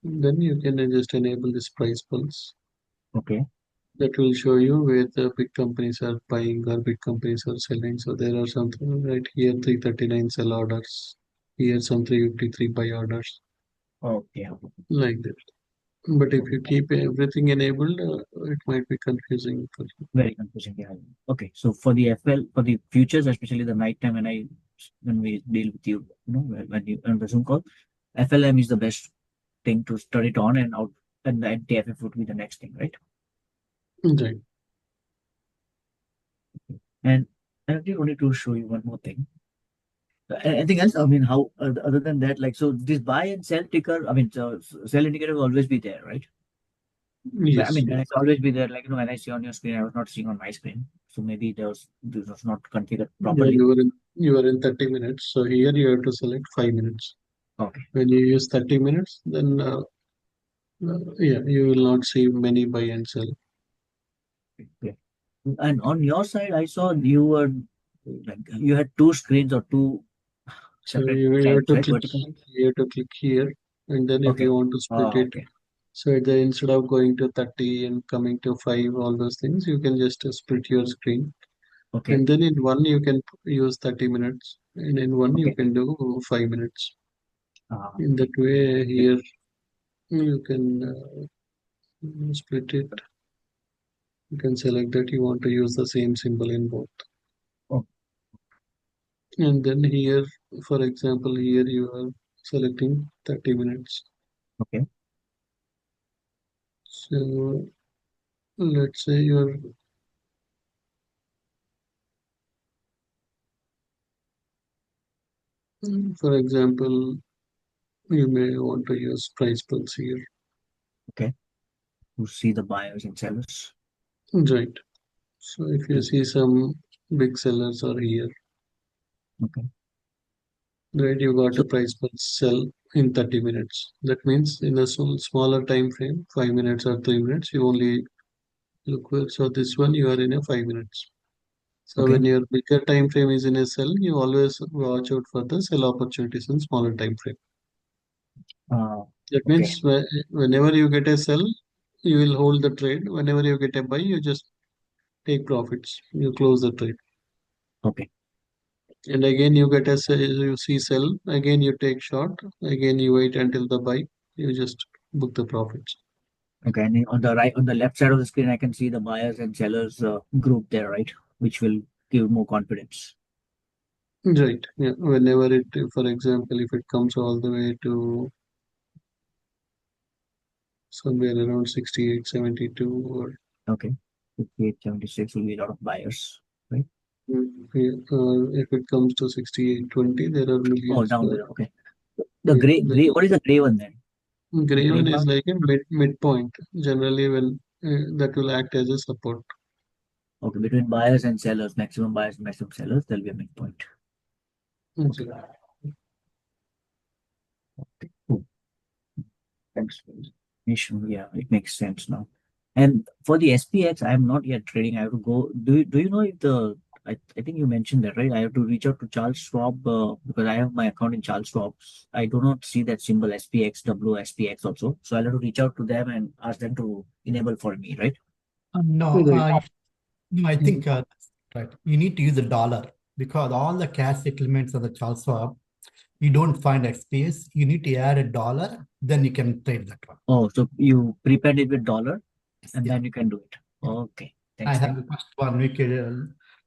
then you can just enable this price pulse. Okay. That will show you where the big companies are buying or big companies are selling. So there are something right here 339 sell orders, here some 353 buy orders, Okay. like that. But if you keep everything enabled, it might be confusing for you. Very confusing. Yeah. Okay. So for the FL, for the futures, especially the night time when we deal with you, when you on the Zoom call, FLM is the best thing to study it on and out, and the TFF would be the next thing, right? Right. And I actually wanted to show you one more thing. Anything else? I mean, how other than that, like so, this buy and sell ticker. I mean, so sell indicator will always be there, right? I Yes. mean, when it's always be there, like when I see on your screen, I was not seeing on my screen, so maybe this was not configured Yeah, properly. you are in 30 minutes. So here you have to select 5 minutes. Okay. When you use 30 minutes, then yeah, you will not see many buy and sell. Okay. And on your side, I saw you were like you had two screens or two So separate you will have tabs, to right? click Vertical. you have to click here, and then if Okay. you want to split it, Okay. so instead of going to 30 and coming to 5, all those things, you can just split your screen. Okay. And then in one you can use 30 minutes, and in one you Okay. can do 5 minutes. In that Okay. way, here you can split it. You can select that you want to use the same symbol in both. Oh, And then here, for example, here you are selecting 30 minutes. okay. So let's say you're, for example, you may want to use price pulse here. Okay. To see the buyers and sellers. Right. So if you see some big sellers are here, Okay. right, you got So a price pulse sell in 30 minutes. That means in a smaller time frame, 5 minutes or 3 minutes, you only look well. So this one you are in a 5 minutes. So okay. when your bigger time frame is in a sell, you always watch out for the sell opportunities in smaller time frame. That Okay. means whenever you get a sell, you will hold the trade. Whenever you get a buy, you just take profits. You close the trade. Okay. And again, you get a sell, you see sell. Again, you take short. Again, you wait until the buy. You just book the profits. Okay. And on the right, on the left side of the screen, I can see the buyers and sellers group there, right? Which will give more confidence. Right. Yeah. Whenever it, for example, if it comes all the way to somewhere around 68, 72, or Okay. 58, 76 will be a lot of buyers, right? if it comes to 68.20, there are Oh, millions. down there. Okay. The Yeah, gray, what is the gray one then? The gray gray one is bar? like a midpoint. Generally, when that will act as a support. Okay. Between buyers and sellers, maximum buyers, maximum sellers, there'll be a midpoint. Okay. Exactly. Thanks for the explanation. Yeah, it makes sense now. And for the SPX, I am not yet trading. I have to go. Do you know if I think you mentioned that, right? I have to reach out to Charles Schwab because I have my account in Charles Schwab. I do not see that symbol SPX, SPX also. So I'll have to reach out to them and ask them to enable for me, right? No, Right. no, I think right. You need to use the dollar because all the cash settlements on the Charles Schwab, you don't find XPS. You need to add a dollar, then you can trade that one. Oh, so you prepared it with dollar and Yeah. then you can do it. Yeah. Okay. I Thanks. have the first 1 week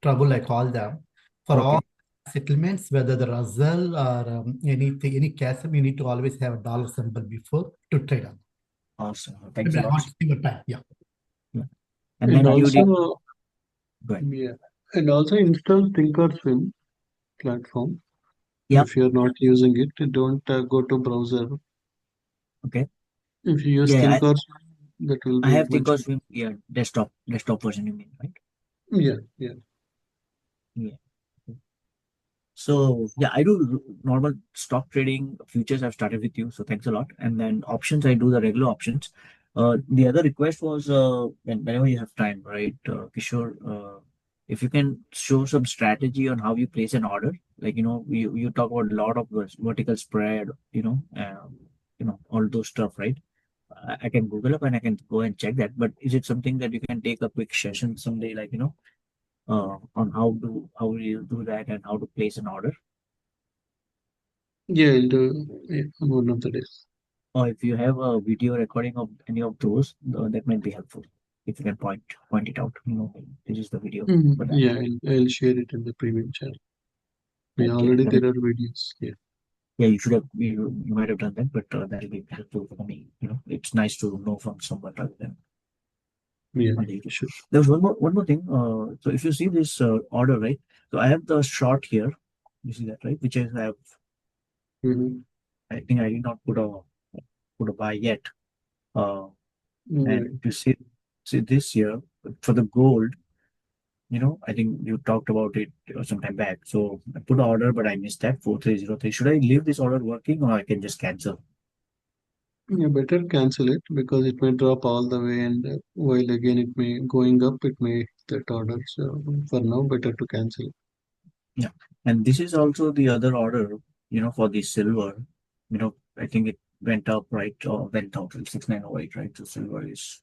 trouble, I call them. For Okay. all settlements, whether the Russell or anything, any cash, you need to always have a dollar symbol before to trade on. Awesome. Thanks a I lot. want to see your time. Yeah. Yeah. And And then you did. also, Go ahead. yeah, and also install Thinkorswim platform. Yeah. If you're not using it, don't go to browser. Okay. If you use Yeah, Thinkorswim, that will I be have much. Thinkorswim. Yeah, desktop version. You mean, right? Yeah, yeah. Yeah. So yeah, I do normal stock trading. Futures I've started with you, so thanks a lot. And then options, I do the regular options. The other request was whenever you have time, right, Kishore, if you can show some strategy on how you place an order. Like you talk about a lot of this vertical spread, all those stuff, right? I can Google up and I can go and check that. But is it something that you can take a quick session someday, like on how you do that and how to place an order? Yeah, I'll do one of the days. Or if you have a video recording of any of those, that might be helpful. If you can point it out, this is the video for that. Yeah, I'll share it in the premium channel. Yeah, Okay. already there are videos. Yeah, Yeah, you should have. You might have done that, but that'll be helpful for me. It's nice to know from someone rather than yeah, on the YouTube. sure. There was one more thing. So if you see this order, right? So I have the short here. You see that, right? Which I have. Mm-hmm. I think I did not put a buy yet. Uh, Right. and if you see this here for the gold, I think you talked about it some time back. So I put an order, but I missed that 4303. Should I leave this order working or I can just cancel? Yeah, better cancel it because it may drop all the way, and while again it may going up, it may hit that order. So for now, better to cancel it. Yeah. And this is also the other order, for the silver. I think it went up, right? Or went out 6908, right? So silver is,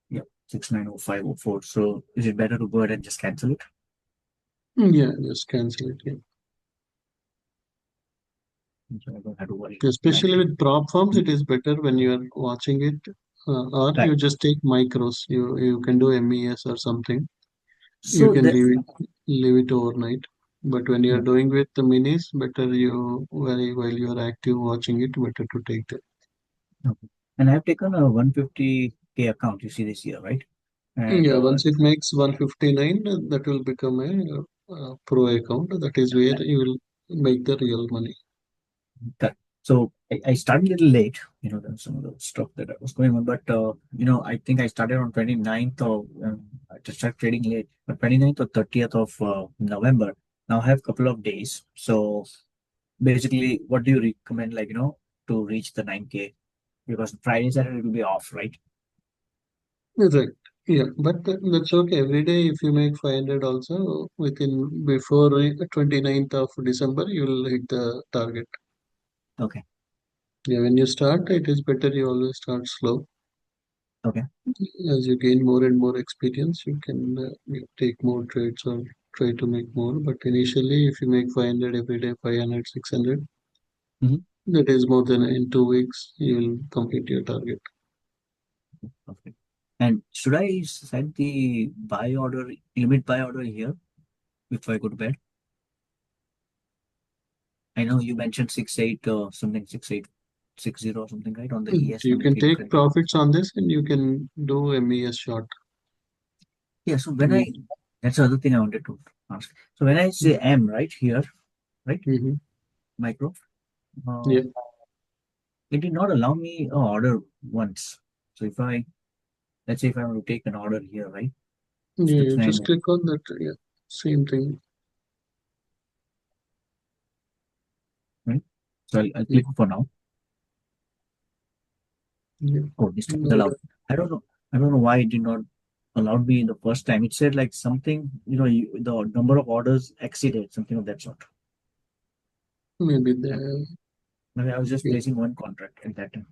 yeah, 690504. So is it better to go ahead and just cancel it? Yeah, just cancel it. Yeah. So I don't have to worry. Especially with prop firms, it is better when you are watching it, or Right. you just take micros. You can do MES or something. You So can that, leave it overnight. But when you are yeah. doing with the minis, better you while you are active watching it, better to take that. Okay. And I've taken a 150K account, you see this year, right? And Yeah, once it makes 159, that will become a, pro account. That is where you will make the real money. so I started a little late, there's some of the stuff that I was going on, but I think I started on 29th of I just started trading late, but 29th or 30th of November. Now I have a couple of days. So basically, what do you recommend, like, to reach the 9K? Because Friday, Saturday will be off, right? Right. Yeah, but that's okay. Every day, if you make 500 also within before 29th of December, you will hit the target. Okay. Yeah, when you start, it is better you always start slow. Okay. As you gain more and more experience, you can take more trades or try to make more. But initially, if you make 500 every day, 500, 600, Mhm. that is more than in 2 weeks, you will complete your target. Okay. And should I set the limit buy order here before I go to bed? I know you mentioned 68 something 6860 or something, right? On the ES You can take 2320. profits on this and you can do MES short. Yeah, so that's the other thing I wanted to ask. So when I say M right here, right? Mm-hmm. Micro, Yeah. it did not allow me a order once. So let's say if I want to take an order here, right? Yeah, you just 69, click on that. Yeah, same thing. right? So I'll click for now. Yeah. Oh, this time it No, allowed. I don't know. I don't know why it did not allow me the first time. It said like something, the number of orders exceeded, something of that sort. maybe the Maybe I was just yeah, placing one contract at that time.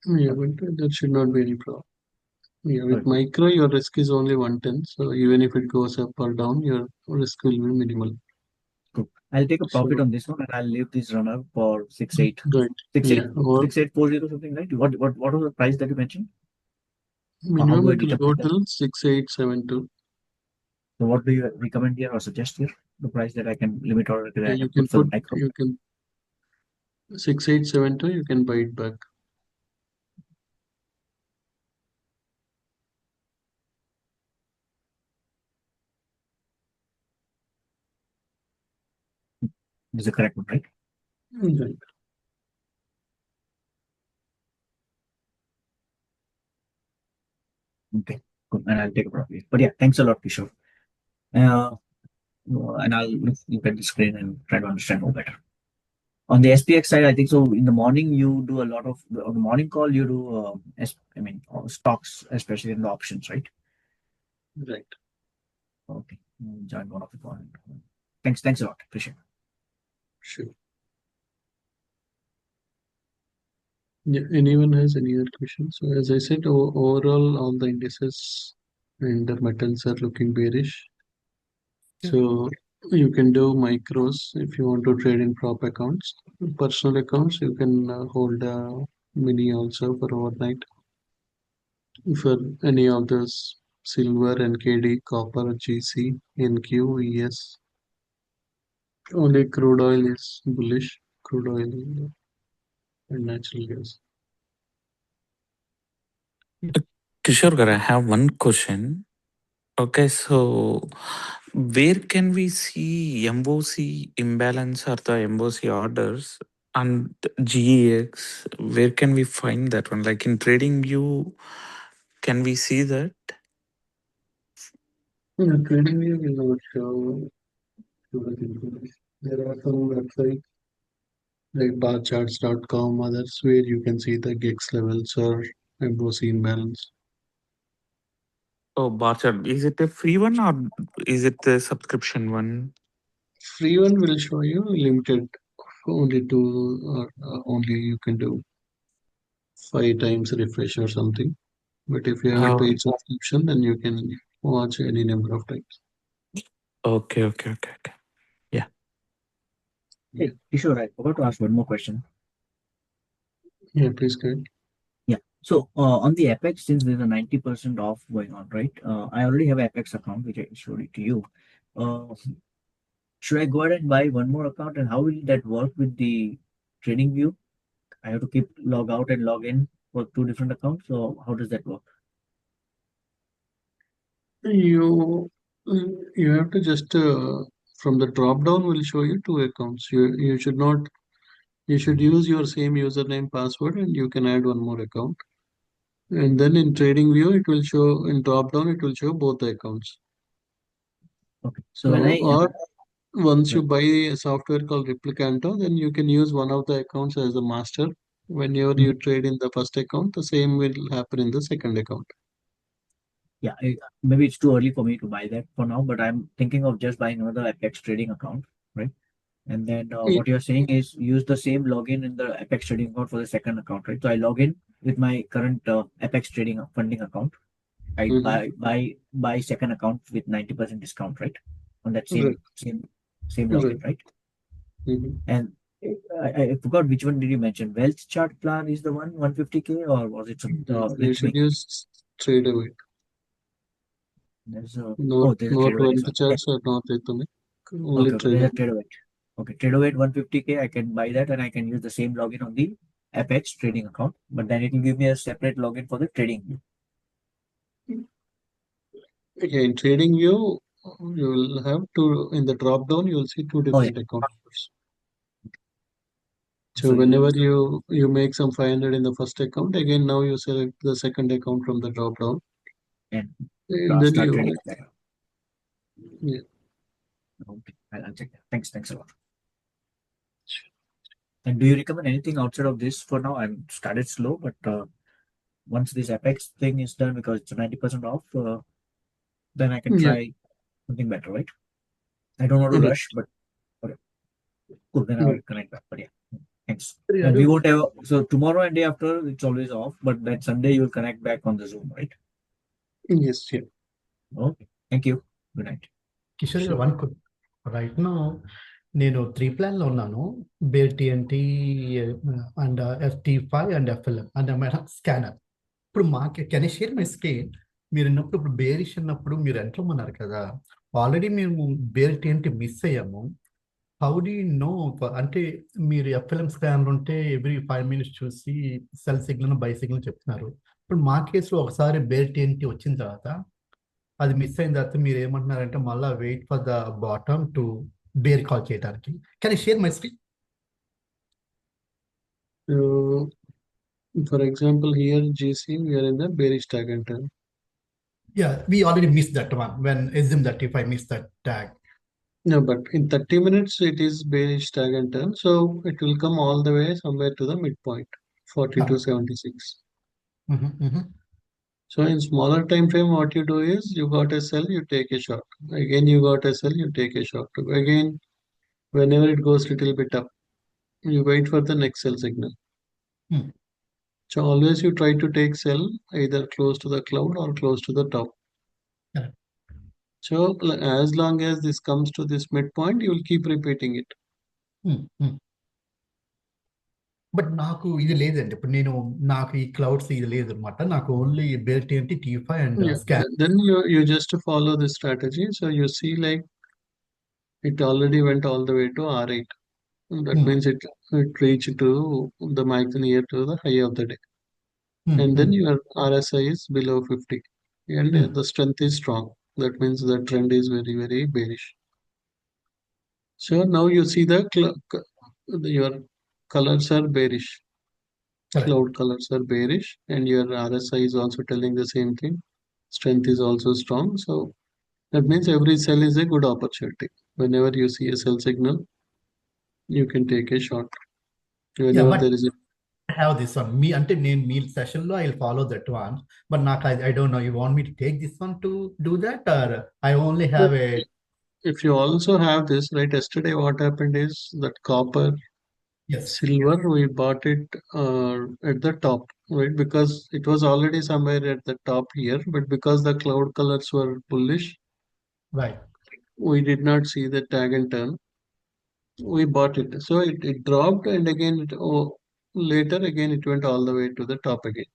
yeah, but that should not be any problem. Yeah, with Very good. micro, your risk is only 110. So even if it goes up or down, your risk will be minimal. Cool. I'll take a profit So on this one and I'll leave this runner for 6.8. right, 6.8, yeah, or 6.840 something, right? What was the price that you mentioned? How minimum do I it will go determine that? till 6872. So what do you recommend here or suggest here? The price that I can limit order that Yeah, I you can can put for the put micro. you can 6872. You can buy it back. This is the correct one, right? Right. Okay, good. And I'll take a profit. But yeah, thanks a lot, Kishore. Uh, and I'll look at the screen and try to understand more better. On the SPX side, I think so. In the morning, you do a lot of on the morning call. You do, stocks, especially in the options, right? Right. Okay, join one of the call. Thanks a lot. Appreciate it. Sure. Yeah. Anyone has any other questions? So as I said, overall, all the indices and the metals are looking bearish. So you can do micros if you want to trade in prop accounts. Personal accounts, you can hold a mini also for overnight. For any of those silver, NKD, copper, GC, NQ, ES. Only crude oil is bullish. Crude oil and natural gas. Kishore, I have one question. Okay, so where can we see MOC imbalance or the MOC orders and GEX? Where can we find that one? Like in trading view, can we see that? Yeah, trading view will not show that information. There are some websites like barcharts.com, others where you can see the GEX levels or MOC imbalance. Oh, bar chart. Is it a free one or is it the subscription one? Free one will show you limited, only two or only you can do 5 times refresh or something. But if you have a Oh, paid subscription, then you can watch any number of times. okay. Yeah. Yeah, Hey, Kishore, I forgot to ask one more question. yeah, please go ahead. Yeah. So on the Apex, since there's a 90% off going on, right? I already have Apex account, which I showed it to you. Uh, should I go ahead and buy one more account, and how will that work with the trading view? I have to keep log out and log in for two different accounts. So how does that work? You you have to just from the drop down will show you two accounts. You should not you should use your same username password and you can add one more account. And then in trading view it will show in drop down it will show both the accounts. Okay. So when So I or once you right, buy a software called Replicanto, then you can use one of the accounts as the master. Whenever you mhm. trade in the first account, the same will happen in the second account. Yeah, maybe it's too early for me to buy that for now, but I'm thinking of just buying another Apex trading account, right? And then what you're saying is use the same login in the Apex trading account for the second account, right? So I log in with my current Apex trading funding account. I Mm-hmm. buy second account with 90% discount, right? On that Right, same right. login, right? Mm-hmm. And I forgot which one did you mention? Wealth chart plan is the one 150K, or was it some? You Let's should make use trade away. there's a Not oh there's a not trade away as wealth well. Yeah. charts or not Atomic. Only Okay, trade there's a away. trade away. Okay, trade away 150K. I can buy that and I can use the same login on the Apex trading account, but then it will give me a separate login for the trading view. Okay, in trading view, you will have to in the drop down you will see two Oh yeah. different accounts. So So you whenever you make some 500 in the first account, again now you select the second account from the drop down, and and then start you trading that. yeah. Okay, I'll check that. Thanks a lot. And do you recommend anything outside of this for now? I'm started slow, but once this Apex thing is done, because it's 90% off, then I can Yeah. try something better, right? I don't want to Right. rush, but okay, cool. Then Right. I'll connect back. But yeah, thanks. Yeah, And we do- won't have, so tomorrow and day after it's always off, but that Sunday you'll connect back on the Zoom, right? Yes. Yeah. Okay. Thank you. Good night. Kishore గారు Sure. One right no నేను 3 ప్లాన్లో ఉన్నాను. Bear TNT and FT5 and FLM and scanner. ఇప్పుడు can share my screen. మీరు ఉన్నప్పుడు ఇప్పుడు bearish ఉన్నప్పుడు మీరు ఎంటర్ అన్నారు కదా, ఆల్రెడీ మేము బేర్ టిఎన్టీ మిస్ అయ్యాము. How do you know? అంటే మీరు FLM స్కానర్ ఉంటే ఎవ్రీ 5 minutes చూసి సెల్ సిగ్నల్ బై సిగ్నల్ చెప్తున్నారు. ఇప్పుడు మా కేసులో ఒకసారి బేర్ టిఎన్టీ వచ్చిన తర్వాత అది మిస్ అయిన తర్వాత మీరు ఏమంటున్నారంటే మళ్ళీ wait for the bottom to bear call చేయడానికి. Can share my screen? For example, here GC, we are in the bearish tag and turn. Yeah, we already missed that one. When assume that if I miss that tag. No, but in 30 minutes it is bearish tag and turn, so it will come all the way somewhere to the midpoint, 42.76. So in smaller time frame, what you do is you got a sell, you take a short. Again, you got a sell, you take a short. Again, whenever it goes little bit up, you wait for the next sell signal. Hmm. So always you try to take sell either close to the cloud or close to the top. Correct. So as long as this comes to this midpoint, you will keep repeating it. But నాకు ఇది లేదండి. ఇప్పుడు నాకు ఈ clouds ఇది లేదు అనమాట. నాకు only bare TNT T5 and Yeah, scan. then you just follow this strategy. So you see like it already went all the way to R8. That means it reached to the max near to the high of the day. And then your RSI is below 50. And the strength is strong. That means the trend is very, very bearish. So now you see your colors are bearish. Correct. Cloud colors are bearish, and your RSI is also telling the same thing. Strength is also strong. So that means every sell is a good opportunity. Whenever you see a sell signal, you can take a short. Whenever but there is a have this one. Me అంటే నేను మీ సెషన్లో I follow that one. But నాకు I don't know you want me to take this one to do that or I only have a. if you also have this, right? Yesterday, what happened is that copper, Yes. silver, we bought it at the top, right? Because it was already somewhere at the top here, but because the cloud colors were bullish, Right. we did not see the tag and turn. We bought it, so it dropped, and again later again it went all the way to the top again.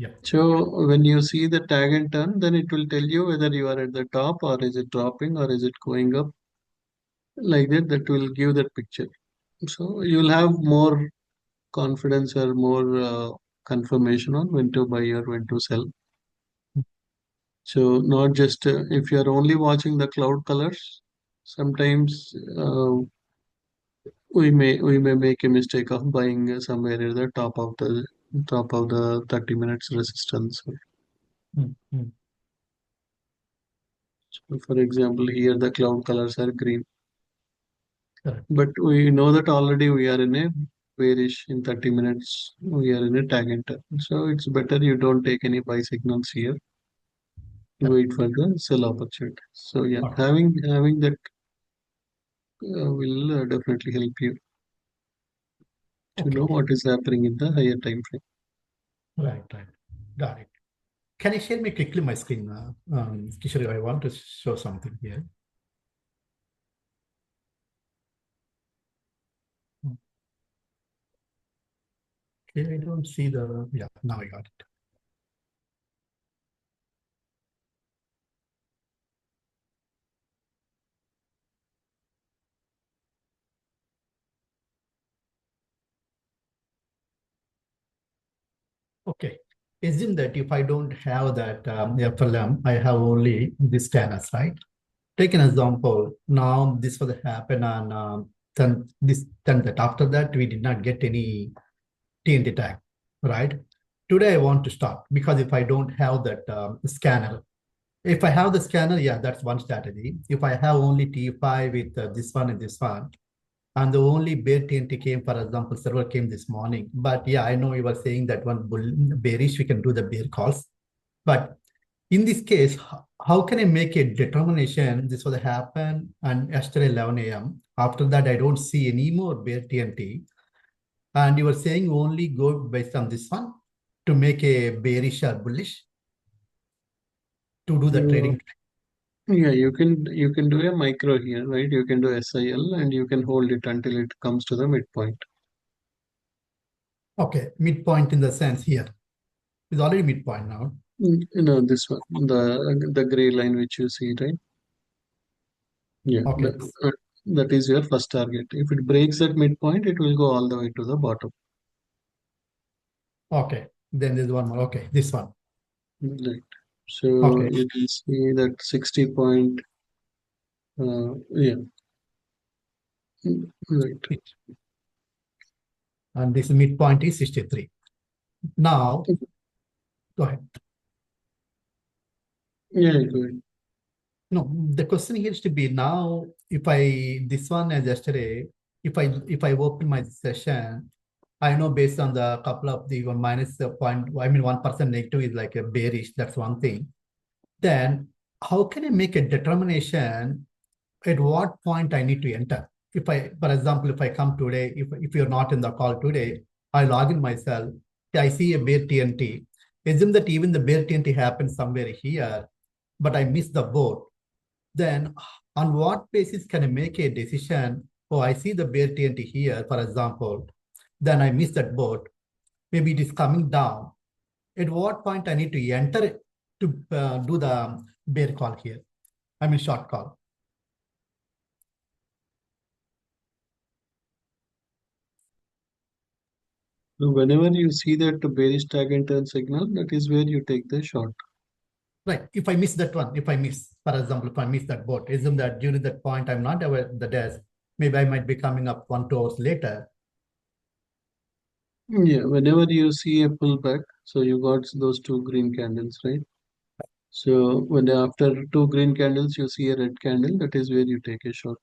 Yeah. So when you see the tag and turn, then it will tell you whether you are at the top or is it dropping or is it going up. Like that, that will give that picture. So you'll have more confidence or more confirmation on when to buy or when to sell. So not just if you are only watching the cloud colors, sometimes we may make a mistake of buying somewhere at the top of the 30 minutes resistance. So for example, here the cloud colors are green. Correct. But we know that already we are in a bearish in 30 minutes. We are in a tag and turn. So it's better you don't take any buy signals here. Wait for the sell opportunity. So yeah, Okay. having that will definitely help you to Okay. know what is happening in the higher time frame. Right. Got it. Can I share me quickly my screen? Kishore, I want to show something here. Okay, I don't see the, yeah, now I got it. Okay, assume that if I don't have that FLM, I have only the scanners, right? Take an example. Now this was happen on 10 that. After that, we did not get any TNT tag, right? Today I want to stop because if I don't have that scanner, if I have the scanner, yeah, that's one strategy. If I have only T5 with this one and this one, and the only bear TNT came, for example, server came this morning. But yeah, I know you were saying that one bearish, we can do the bear calls. But in this case, how can I make a determination this will happen and yesterday 11 a.m. After that, I don't see any more bear TNT. And you were saying only go based on this one to make a bearish or bullish to do the trading. Yeah, you can do a micro here, right? You can do SIL and you can hold it until it comes to the midpoint. Okay, midpoint in the sense here. It's already midpoint now. This one, the gray line which you see, right? Yeah, Okay. that is your first target. If it breaks that midpoint, it will go all the way to the bottom. Okay, then there's one more. Okay, this one. Right. So Okay. you can see that 60 point. Yeah. Right. And this midpoint is 63. Now, go ahead. Yeah, go ahead. No, the question here is to be now, this one as yesterday, if I open my session, I know based on the couple of the one minus the point, 1% negative is like a bearish, that's one thing. Then how can I make a determination at what point I need to enter? For example, if I come today, if you're not in the call today, I log in myself, I see a bear TNT. Assume that even the bear TNT happens somewhere here, but I miss the boat. Then on what basis can I make a decision? Oh, I see the bear TNT here, for example, then I miss that boat. Maybe it is coming down. At what point I need to enter to do the bear call here? Short call. So whenever you see that bearish tag and turn signal, that is where you take the short. Right. If I miss that one, for example, if I miss that boat, assume that during that point I'm not aware of the desk, maybe I might be coming up 1-2 hours later. Yeah, whenever you see a pullback, so you got those two green candles, right? So when after two green candles you see a red candle, that is where you take a short.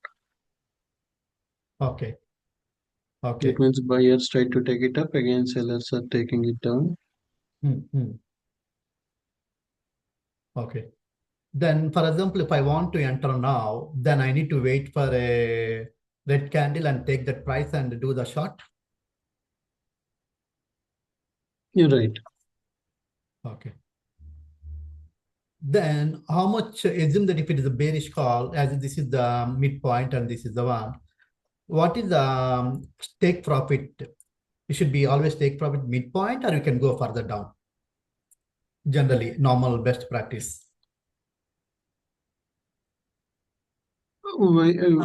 Okay. Okay. It means buyers try to take it up, again sellers are taking it down. Okay. Then, for example, if I want to enter now, then I need to wait for a red candle and take that price and do the short. You're right. Okay. Then how much, assume that if it is a bearish call, as this is the midpoint and this is the one, what is the take profit? It should be always take profit midpoint, or you can go further down. Generally, normal best practice.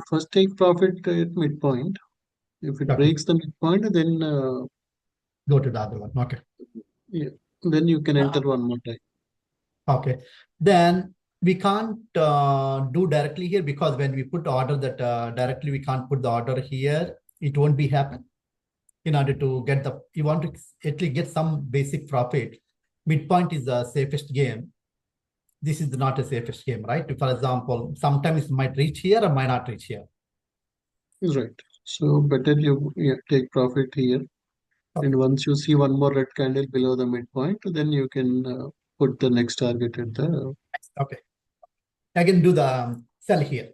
First take profit at midpoint. If it breaks the midpoint, then go to the other one. Okay. Yeah, then you can enter one more time. Okay. Then we can't do directly here, because when we put order that directly, we can't put the order here. It won't be happen. In order to get you want to at least get some basic profit. Midpoint is the safest game. This is not a safest game, right? For example, sometimes it might reach here or might not reach here. Right. So better you take profit here. And once you see one more red candle below the midpoint, then you can put the next target at the. Okay. Again, do the sell here.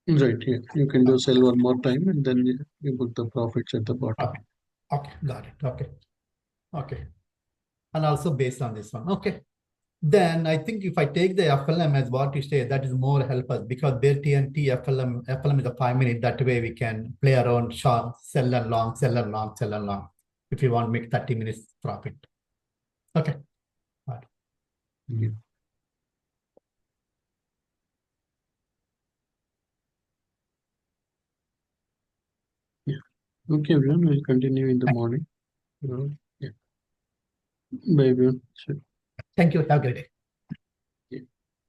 Right here. You can do sell one more time, and then you put the profits at the bottom. Okay. Got it. Okay. And also based on this one. Okay. Then I think if I take the FLM as what you say, that is more help us, because their TNT FLM is a 5 minute. That way we can play around short, sell and long. If you want to make 30 minutes profit. Okay. Right. Yeah. Okay, everyone. We'll continue in the morning. Yeah. Bye, everyone. Sure. Thank you. Have a great day.